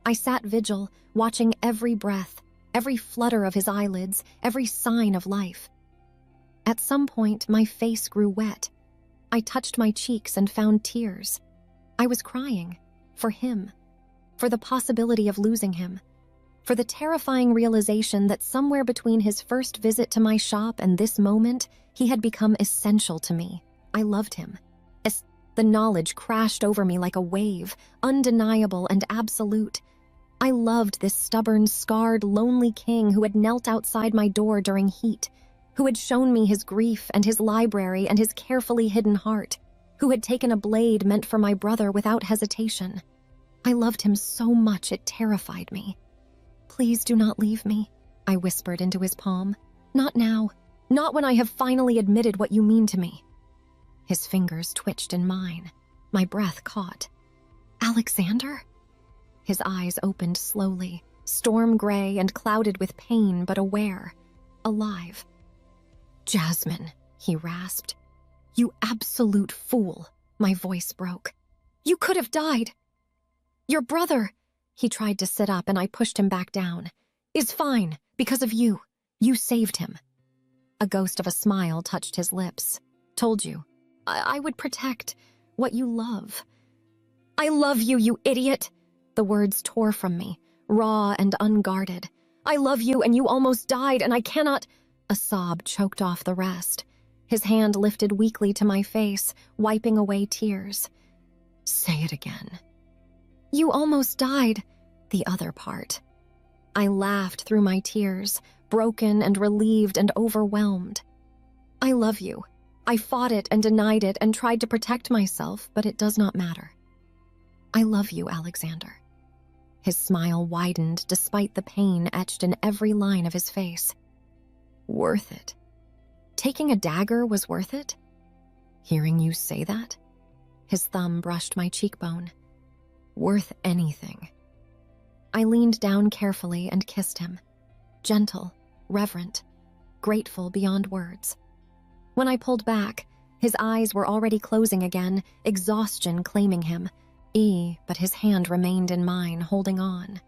Speaker 1: I sat vigil, watching every breath, every flutter of his eyelids, every sign of life. At some point, my face grew wet. I touched my cheeks and found tears. I was crying. For him. For the possibility of losing him. For the terrifying realization that somewhere between his first visit to my shop and this moment, he had become essential to me. I loved him. The knowledge crashed over me like a wave, undeniable and absolute. I loved this stubborn, scarred, lonely king who had knelt outside my door during heat, who had shown me his grief and his library and his carefully hidden heart, who had taken a blade meant for my brother without hesitation. I loved him so much it terrified me. "Please do not leave me," I whispered into his palm. "Not now. Not when I have finally admitted what you mean to me." His fingers twitched in mine. My breath caught. "Alexander?" His eyes opened slowly, storm gray and clouded with pain but aware, alive. "Jasmine," he rasped. "You absolute fool," my voice broke. "You could have died. Your brother," he tried to sit up and I pushed him back down, "is fine because of you. You saved him." A ghost of a smile touched his lips. "Told you. I would protect what you love." "I love you, you idiot!" The words tore from me, raw and unguarded. "I love you and you almost died and I cannot—" A sob choked off the rest. His hand lifted weakly to my face, wiping away tears. "Say it again." "You almost died," the other part. I laughed through my tears, broken and relieved and overwhelmed. "I love you. I fought it and denied it and tried to protect myself, but it does not matter. I love you, Alexander." His smile widened despite the pain etched in every line of his face. "Worth it. Taking a dagger was worth it? Hearing you say that?" His thumb brushed my cheekbone. "Worth anything." I leaned down carefully and kissed him. Gentle, reverent, grateful beyond words. When I pulled back, his eyes were already closing again, exhaustion claiming him. But his hand remained in mine, holding on.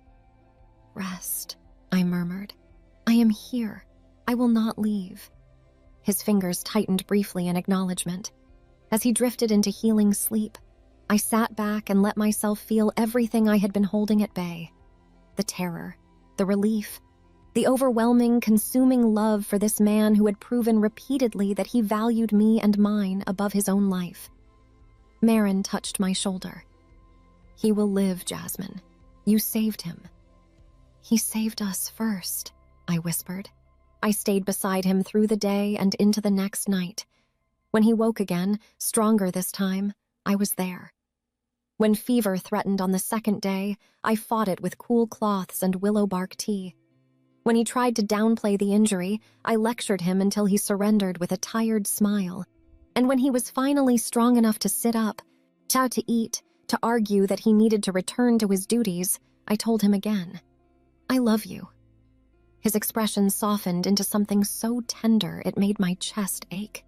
Speaker 1: "Rest," I murmured. "I am here. I will not leave." His fingers tightened briefly in acknowledgement. As he drifted into healing sleep, I sat back and let myself feel everything I had been holding at bay. The terror, the relief, the overwhelming, consuming love for this man who had proven repeatedly that he valued me and mine above his own life. Marin touched my shoulder. "He will live, Jasmine. You saved him." "He saved us first," I whispered. I stayed beside him through the day and into the next night. When he woke again, stronger this time, I was there. When fever threatened on the second day, I fought it with cool cloths and willow bark tea. When he tried to downplay the injury, I lectured him until he surrendered with a tired smile. And when he was finally strong enough to sit up, to eat, to argue that he needed to return to his duties, I told him again, "I love you." His expression softened into something so tender it made my chest ache.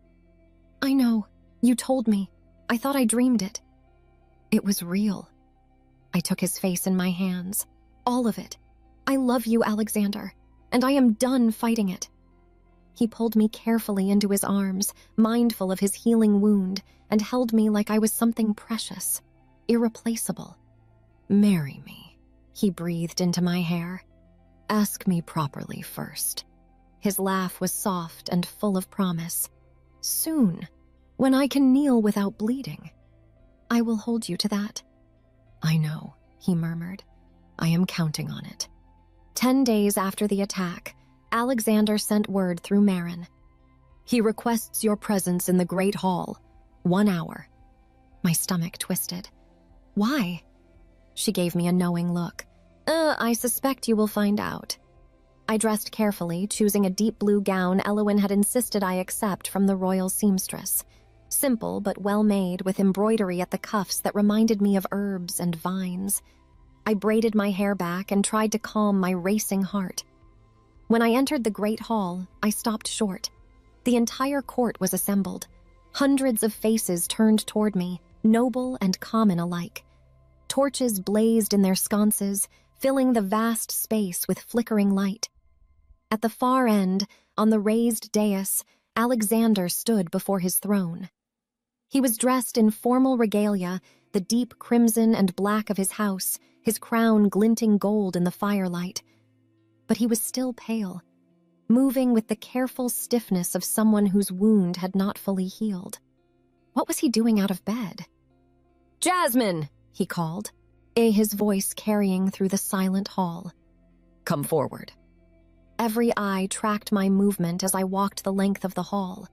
Speaker 1: "I know. You told me. I thought I dreamed it." "It was real." I took his face in my hands. "All of it. I love you, Alexander, and I am done fighting it." He pulled me carefully into his arms, mindful of his healing wound, and held me like I was something precious, irreplaceable. "Marry me," he breathed into my hair. "Ask me properly first." His laugh was soft and full of promise. "Soon, when I can kneel without bleeding." "I will hold you to that." "I know," he murmured. "I am counting on it." 10 days after the attack, Alexander sent word through Marin. "He requests your presence in the Great Hall. 1 hour." My stomach twisted. "Why?" She gave me a knowing look. I suspect you will find out." I dressed carefully, choosing a deep blue gown Elowyn had insisted I accept from the royal seamstress. Simple but well-made, with embroidery at the cuffs that reminded me of herbs and vines. I braided my hair back and tried to calm my racing heart. When I entered the Great Hall, I stopped short. The entire court was assembled. Hundreds of faces turned toward me, noble and common alike. Torches blazed in their sconces, filling the vast space with flickering light. At the far end, on the raised dais, Alexander stood before his throne. He was dressed in formal regalia, the deep crimson and black of his house, his crown glinting gold in the firelight. But he was still pale, moving with the careful stiffness of someone whose wound had not fully healed. What was he doing out of bed? "Jasmine!" he called, his voice carrying through the silent hall. "Come forward." Every eye tracked my movement as I walked the length of the hall.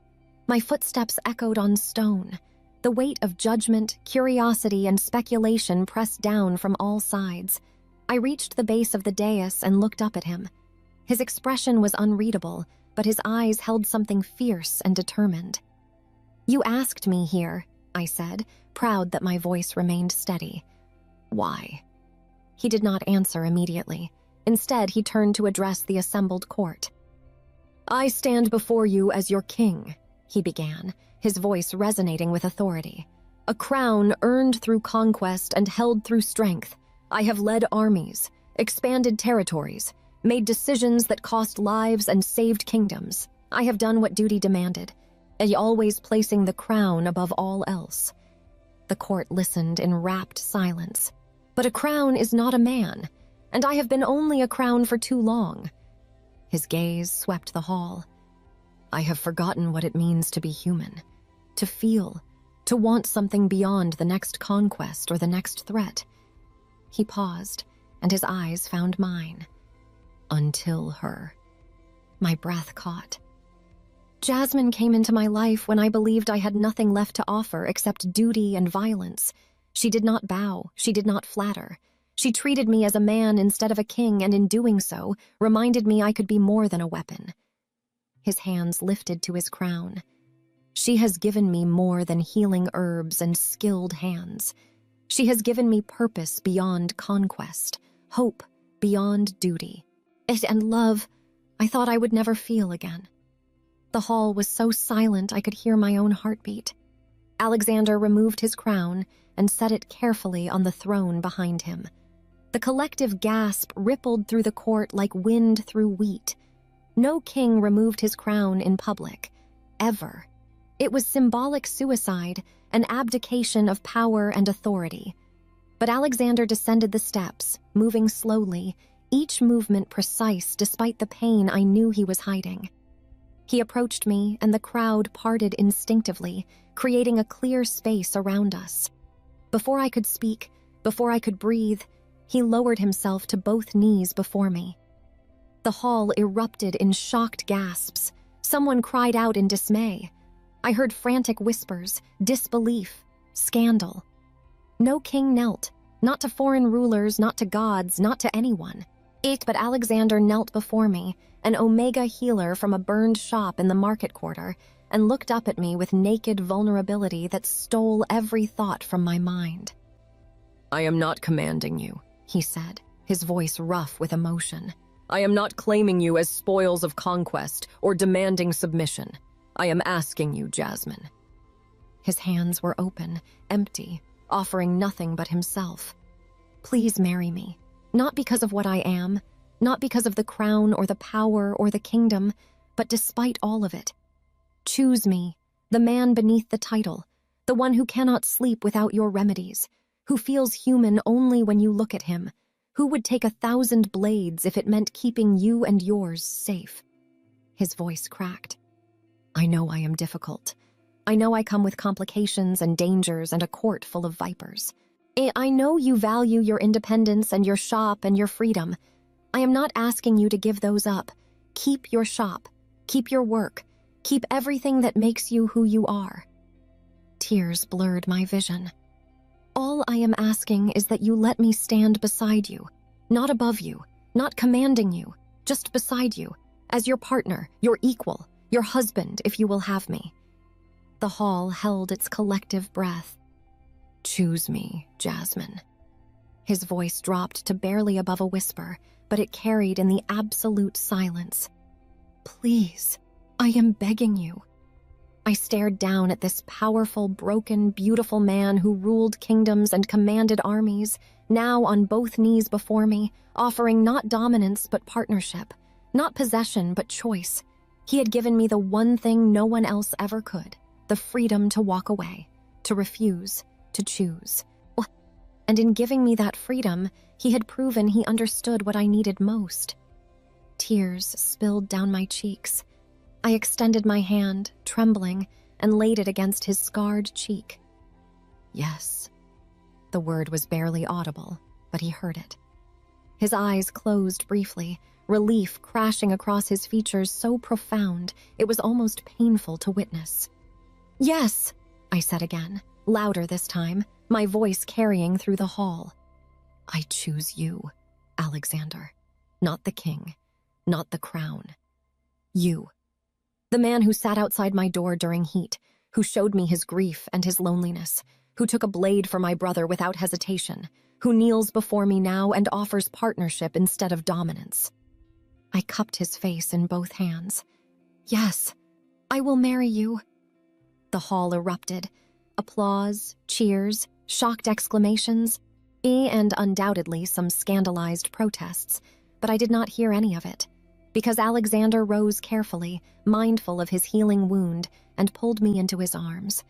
Speaker 1: My footsteps echoed on stone. The weight of judgment, curiosity, and speculation pressed down from all sides. I reached the base of the dais and looked up at him. His expression was unreadable, but his eyes held something fierce and determined. "You asked me here," I said, proud that my voice remained steady. "Why?" He did not answer immediately. Instead, he turned to address the assembled court. "I stand before you as your king," he began, his voice resonating with authority. "A crown earned through conquest and held through strength. I have led armies, expanded territories, made decisions that cost lives and saved kingdoms. I have done what duty demanded, always placing the crown above all else." The court listened in rapt silence. "But a crown is not a man, and I have been only a crown for too long." His gaze swept the hall. "I have forgotten what it means to be human, to feel, to want something beyond the next conquest or the next threat." He paused, and his eyes found mine. "Until her." My breath caught. Jasmine came into my life when I believed I had nothing left to offer except duty and violence. She did not bow, she did not flatter. She treated me as a man instead of a king, and in doing so, reminded me I could be more than a weapon. His hands lifted to his crown. "She has given me more than healing herbs and skilled hands. She has given me purpose beyond conquest, hope beyond duty, and love I thought I would never feel again." The hall was so silent I could hear my own heartbeat. Alexander removed his crown and set it carefully on the throne behind him. The collective gasp rippled through the court like wind through wheat. No king removed his crown in public, ever. It was symbolic suicide, an abdication of power and authority. But Alexander descended the steps, moving slowly, each movement precise despite the pain I knew he was hiding. He approached me, and the crowd parted instinctively, creating a clear space around us. Before I could speak, before I could breathe, he lowered himself to both knees before me. The hall erupted in shocked gasps. Someone cried out in dismay. I heard frantic whispers, disbelief, scandal. No king knelt, not to foreign rulers, not to gods, not to anyone. But Alexander knelt before me, an Omega healer from a burned shop in the market quarter, and looked up at me with naked vulnerability that stole every thought from my mind.
Speaker 2: I am not commanding you,
Speaker 1: he said, his voice rough with emotion.
Speaker 2: I am not claiming you as spoils of conquest or demanding submission. I am asking you, Jasmine.
Speaker 1: His hands were open, empty, offering nothing but himself. Please marry me, not because of what I am, not because of the crown or the power or the kingdom, but despite all of it. Choose me, the man beneath the title, the one who cannot sleep without your remedies, who feels human only when you look at him, who would take 1,000 blades if it meant keeping you and yours safe. His voice cracked. I know I am difficult. I know I come with complications and dangers and a court full of vipers. I know you value your independence and your shop and your freedom. I am not asking you to give those up. Keep your shop. Keep your work. Keep everything that makes you who you are. Tears blurred my vision. All I am asking is that you let me stand beside you, not above you, not commanding you, just beside you, as your partner, your equal, your husband, if you will have me. The hall held its collective breath. Choose me, Jasmine. His voice dropped to barely above a whisper, but it carried in the absolute silence. Please, I am begging you. I stared down at this powerful, broken, beautiful man who ruled kingdoms and commanded armies, now on both knees before me, offering not dominance but partnership, not possession but choice. He had given me the one thing no one else ever could, the freedom to walk away, to refuse, to choose. And in giving me that freedom, he had proven he understood what I needed most. Tears spilled down my cheeks. I extended my hand, trembling, and laid it against his scarred cheek. Yes. The word was barely audible, but he heard it. His eyes closed briefly, relief crashing across his features so profound it was almost painful to witness. Yes, I said again, louder this time, my voice carrying through the hall. I choose you, Alexander, not the king, not the crown. You. The man who sat outside my door during heat, who showed me his grief and his loneliness, who took a blade for my brother without hesitation, who kneels before me now and offers partnership instead of dominance. I cupped his face in both hands. Yes, I will marry you. The hall erupted. Applause, cheers, shocked exclamations, and undoubtedly some scandalized protests, but I did not hear any of it. Because Alexander rose carefully, mindful of his healing wound, and pulled me into his arms.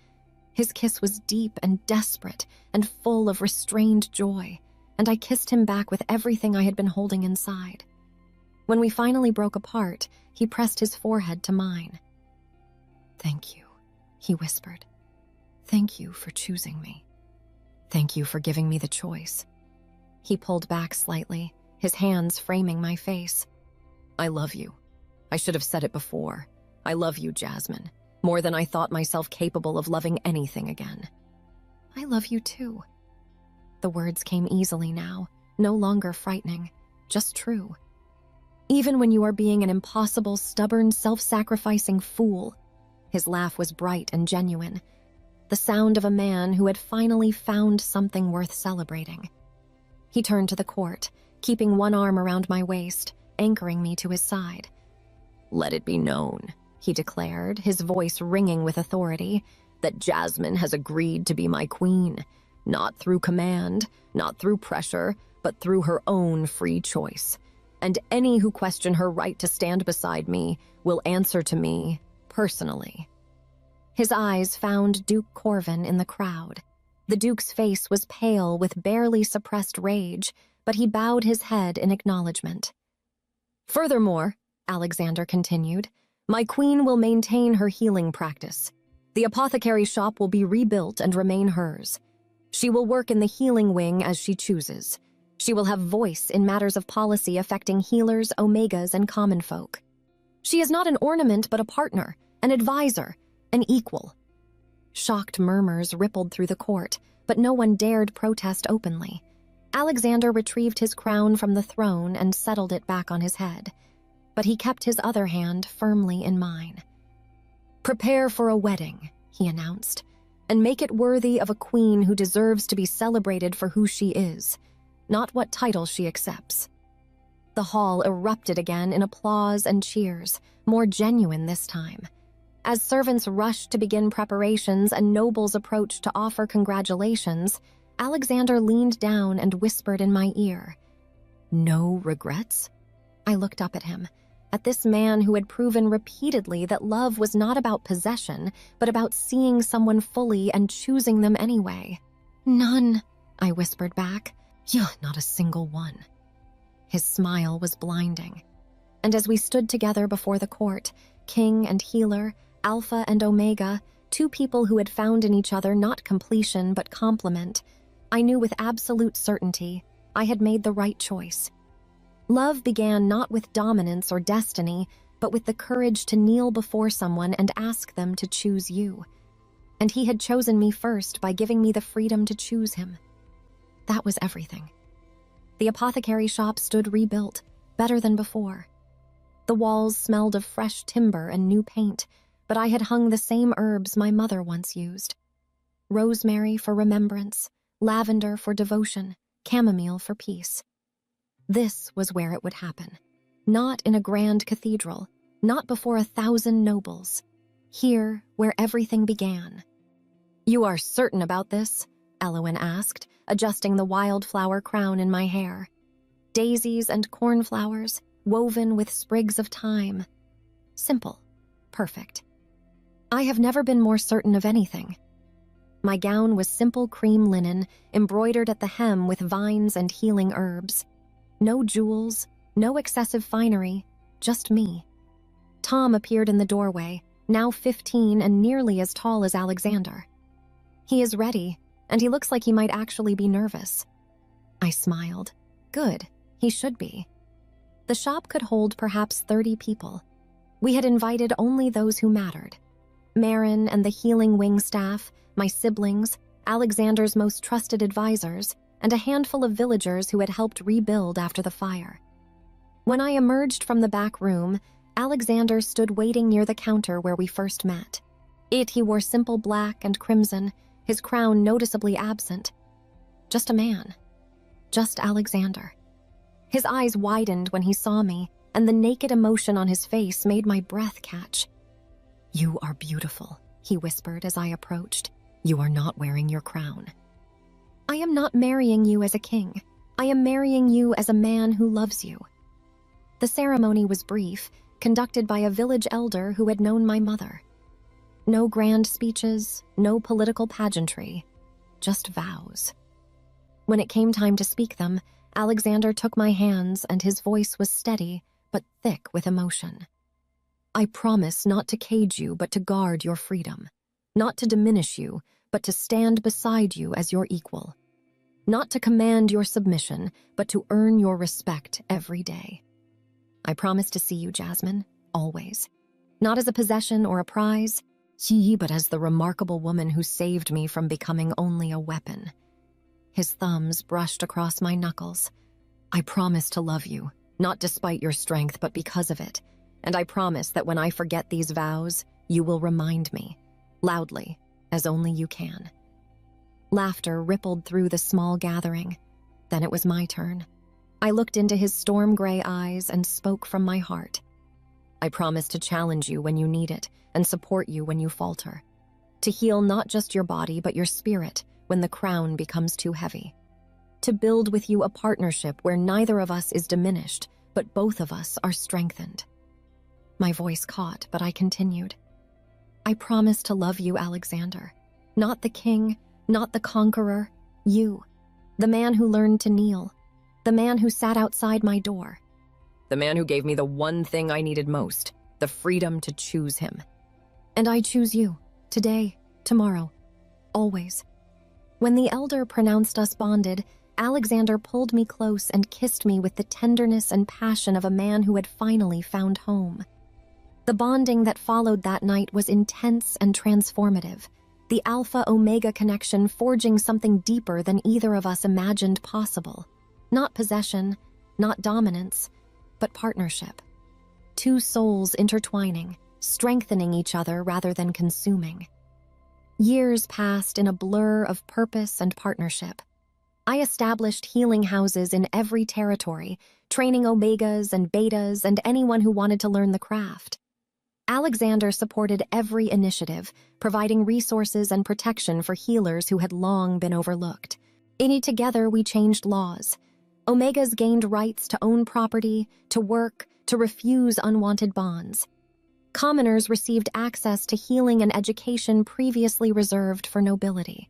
Speaker 1: His kiss was deep and desperate and full of restrained joy, and I kissed him back with everything I had been holding inside. When we finally broke apart, he pressed his forehead to mine. Thank you, he whispered. Thank you for choosing me. Thank you for giving me the choice. He pulled back slightly, his hands framing my face. I love you. I should have said it before. I love you, Jasmine, more than I thought myself capable of loving anything again. I love you too. The words came easily now, no longer frightening, just true. Even when you are being an impossible, stubborn, self-sacrificing fool. His laugh was bright and genuine, the sound of a man who had finally found something worth celebrating. He turned to the court, keeping one arm around my waist, anchoring me to his side. Let it be known, he declared, his voice ringing with authority, that Jasmine has agreed to be my queen, not through command, not through pressure, but through her own free choice. And any who question her right to stand beside me will answer to me personally. His eyes found Duke Corvin in the crowd. The Duke's face was pale with barely suppressed rage, but he bowed his head in acknowledgement. Furthermore, Alexander continued, my queen will maintain her healing practice. The apothecary shop will be rebuilt and remain hers. She will work in the healing wing as she chooses. She will have voice in matters of policy affecting healers, omegas, and common folk. She is not an ornament but a partner, an advisor, an equal. Shocked murmurs rippled through the court, but no one dared protest openly. Alexander retrieved his crown from the throne and settled it back on his head, but he kept his other hand firmly in mine. "Prepare for a wedding," he announced, "and make it worthy of a queen who deserves to be celebrated for who she is, not what title she accepts." The hall erupted again in applause and cheers, more genuine this time. As servants rushed to begin preparations and nobles approached to offer congratulations, Alexander leaned down and whispered in my ear, "No regrets?" I looked up at him, at this man who had proven repeatedly that love was not about possession, but about seeing someone fully and choosing them anyway. "None," I whispered back. "Yeah, not a single one." His smile was blinding. And as we stood together before the court, king and healer, alpha and omega, two people who had found in each other not completion but complement, I knew with absolute certainty I had made the right choice. Love began not with dominance or destiny, but with the courage to kneel before someone and ask them to choose you. And he had chosen me first by giving me the freedom to choose him. That was everything. The apothecary shop stood rebuilt, better than before. The walls smelled of fresh timber and new paint, but I had hung the same herbs my mother once used. Rosemary for remembrance, lavender for devotion, chamomile for peace. This was where it would happen. Not in a grand cathedral, not before 1,000 nobles. Here, where everything began. "You are certain about this?" Elowen asked, adjusting the wildflower crown in my hair. Daisies and cornflowers, woven with sprigs of thyme. Simple. Perfect. I have never been more certain of anything. My gown was simple cream linen, embroidered at the hem with vines and healing herbs. No jewels, no excessive finery, just me. Tom appeared in the doorway, now 15 and nearly as tall as Alexander. He is ready, and he looks like he might actually be nervous. I smiled. Good, he should be. The shop could hold perhaps 30 people. We had invited only those who mattered. Marin and the Healing Wing staff, my siblings, Alexander's most trusted advisors, and a handful of villagers who had helped rebuild after the fire. When I emerged from the back room, Alexander stood waiting near the counter where we first met. He wore simple black and crimson, his crown noticeably absent. Just a man. Just Alexander. His eyes widened when he saw me, and the naked emotion on his face made my breath catch. "You are beautiful," he whispered as I approached. "You are not wearing your crown." "I am not marrying you as a king. I am marrying you as a man who loves you." The ceremony was brief, conducted by a village elder who had known my mother. No grand speeches, no political pageantry, just vows. When it came time to speak them, Alexander took my hands and his voice was steady, but thick with emotion. "I promise not to cage you, but to guard your freedom. Not to diminish you, but to stand beside you as your equal. Not to command your submission, but to earn your respect every day. I promise to see you, Jasmine, always. Not as a possession or a prize, but as the remarkable woman who saved me from becoming only a weapon." His thumbs brushed across my knuckles. "I promise to love you, not despite your strength, but because of it. And I promise that when I forget these vows, you will remind me, loudly, as only you can." Laughter rippled through the small gathering. Then it was my turn. I looked into his storm-gray eyes and spoke from my heart. "I promise to challenge you when you need it and support you when you falter. To heal not just your body but your spirit when the crown becomes too heavy. To build with you a partnership where neither of us is diminished, but both of us are strengthened." My voice caught, but I continued. "I promise to love you, Alexander. Not the king, not the conqueror, you. The man who learned to kneel. The man who sat outside my door.
Speaker 2: The man who gave me the one thing I needed most, the freedom to choose him.
Speaker 1: And I choose you, today, tomorrow, always." When the elder pronounced us bonded, Alexander pulled me close and kissed me with the tenderness and passion of a man who had finally found home. The bonding that followed that night was intense and transformative. The alpha-omega connection forging something deeper than either of us imagined possible. Not possession, not dominance, but partnership. Two souls intertwining, strengthening each other rather than consuming. Years passed in a blur of purpose and partnership. I established healing houses in every territory, training omegas and betas and anyone who wanted to learn the craft. Alexander supported every initiative, providing resources and protection for healers who had long been overlooked. Together, we changed laws. Omegas gained rights to own property, to work, to refuse unwanted bonds. Commoners received access to healing and education previously reserved for nobility.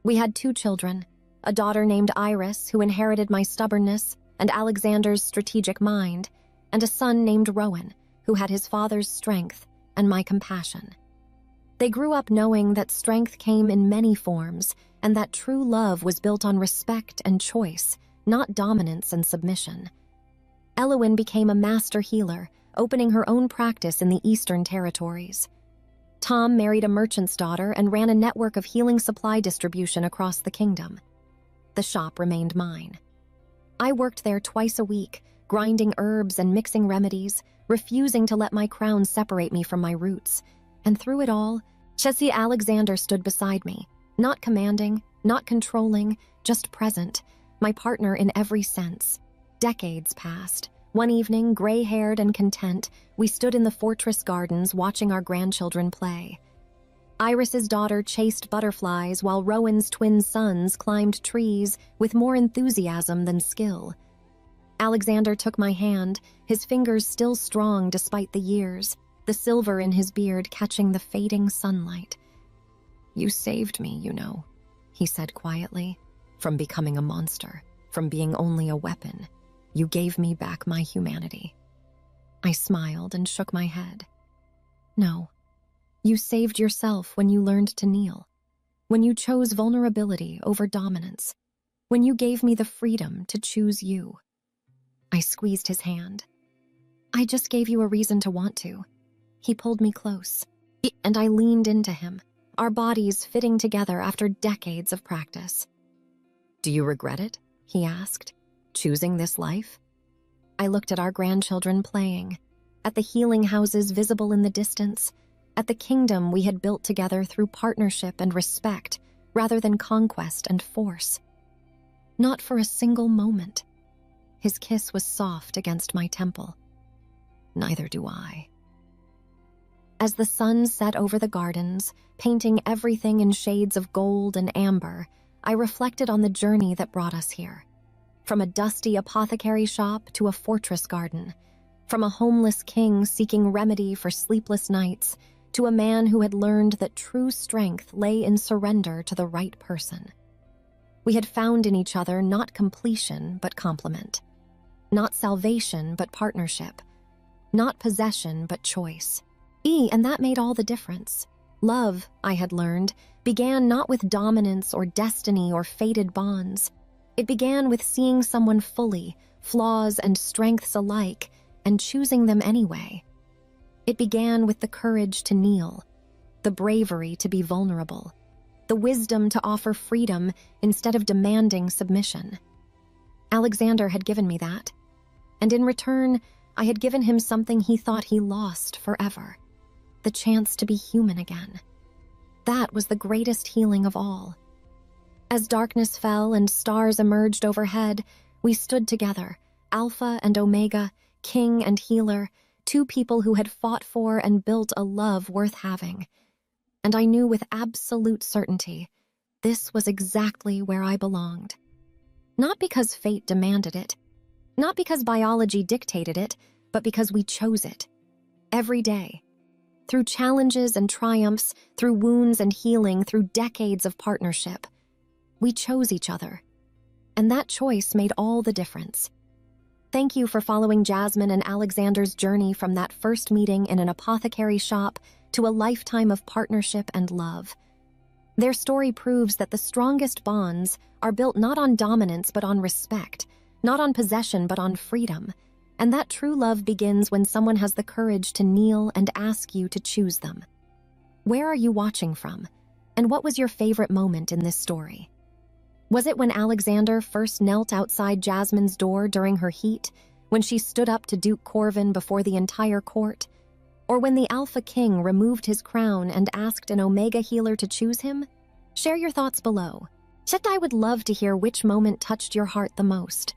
Speaker 1: We had 2 children, a daughter named Iris, who inherited my stubbornness and Alexander's strategic mind, and a son named Rowan, who had his father's strength and my compassion. They grew up knowing that strength came in many forms and that true love was built on respect and choice, not dominance and submission. Elowen became a master healer, opening her own practice in the Eastern Territories. Tom married a merchant's daughter and ran a network of healing supply distribution across the kingdom. The shop remained mine. I worked there twice a week, grinding herbs and mixing remedies, refusing to let my crown separate me from my roots. And through it all, Jesse Alexander stood beside me, not commanding, not controlling, just present, my partner in every sense. Decades passed. One evening, gray-haired and content, we stood in the fortress gardens watching our grandchildren play. Iris's daughter chased butterflies while Rowan's twin sons climbed trees with more enthusiasm than skill. Alexander took my hand, his fingers still strong despite the years, the silver in his beard catching the fading sunlight. "You saved me, you know," he said quietly, "from becoming a monster, from being only a weapon. You gave me back my humanity." I smiled and shook my head. "No. You saved yourself when you learned to kneel, when you chose vulnerability over dominance, when you gave me the freedom to choose you." I squeezed his hand. "I just gave you a reason to want to." He pulled me close, and I leaned into him, our bodies fitting together after decades of practice. "Do you regret it?" he asked. "Choosing this life?" I looked at our grandchildren playing, at the healing houses visible in the distance, at the kingdom we had built together through partnership and respect rather than conquest and force. Not for a single moment. His kiss was soft against my temple. "Neither do I." As the sun set over the gardens, painting everything in shades of gold and amber, I reflected on the journey that brought us here. From a dusty apothecary shop to a fortress garden, from a homeless king seeking remedy for sleepless nights to a man who had learned that true strength lay in surrender to the right person. We had found in each other not completion but complement, not salvation but partnership, not possession but choice. And that made all the difference. Love, I had learned, began not with dominance or destiny or fated bonds. It began with seeing someone fully, flaws and strengths alike, and choosing them anyway. It began with the courage to kneel, the bravery to be vulnerable, the wisdom to offer freedom instead of demanding submission. Alexander had given me that, and in return, I had given him something he thought he lost forever, the chance to be human again. That was the greatest healing of all. As darkness fell and stars emerged overhead, we stood together, Alpha and Omega, king and healer, 2 people who had fought for and built a love worth having. And I knew with absolute certainty, this was exactly where I belonged. Not because fate demanded it, not because biology dictated it, but because we chose it. Every day. Through challenges and triumphs, through wounds and healing, through decades of partnership. We chose each other. And that choice made all the difference. Thank you for following Jasmine and Alexander's journey from that first meeting in an apothecary shop to a lifetime of partnership and love. Their story proves that the strongest bonds are built not on dominance but on respect, not on possession but on freedom, and that true love begins when someone has the courage to kneel and ask you to choose them. Where are you watching from? And what was your favorite moment in this story? Was it when Alexander first knelt outside Jasmine's door during her heat, when she stood up to Duke Corvin before the entire court? Or when the Alpha King removed his crown and asked an Omega healer to choose him? Share your thoughts below. I would love to hear which moment touched your heart the most.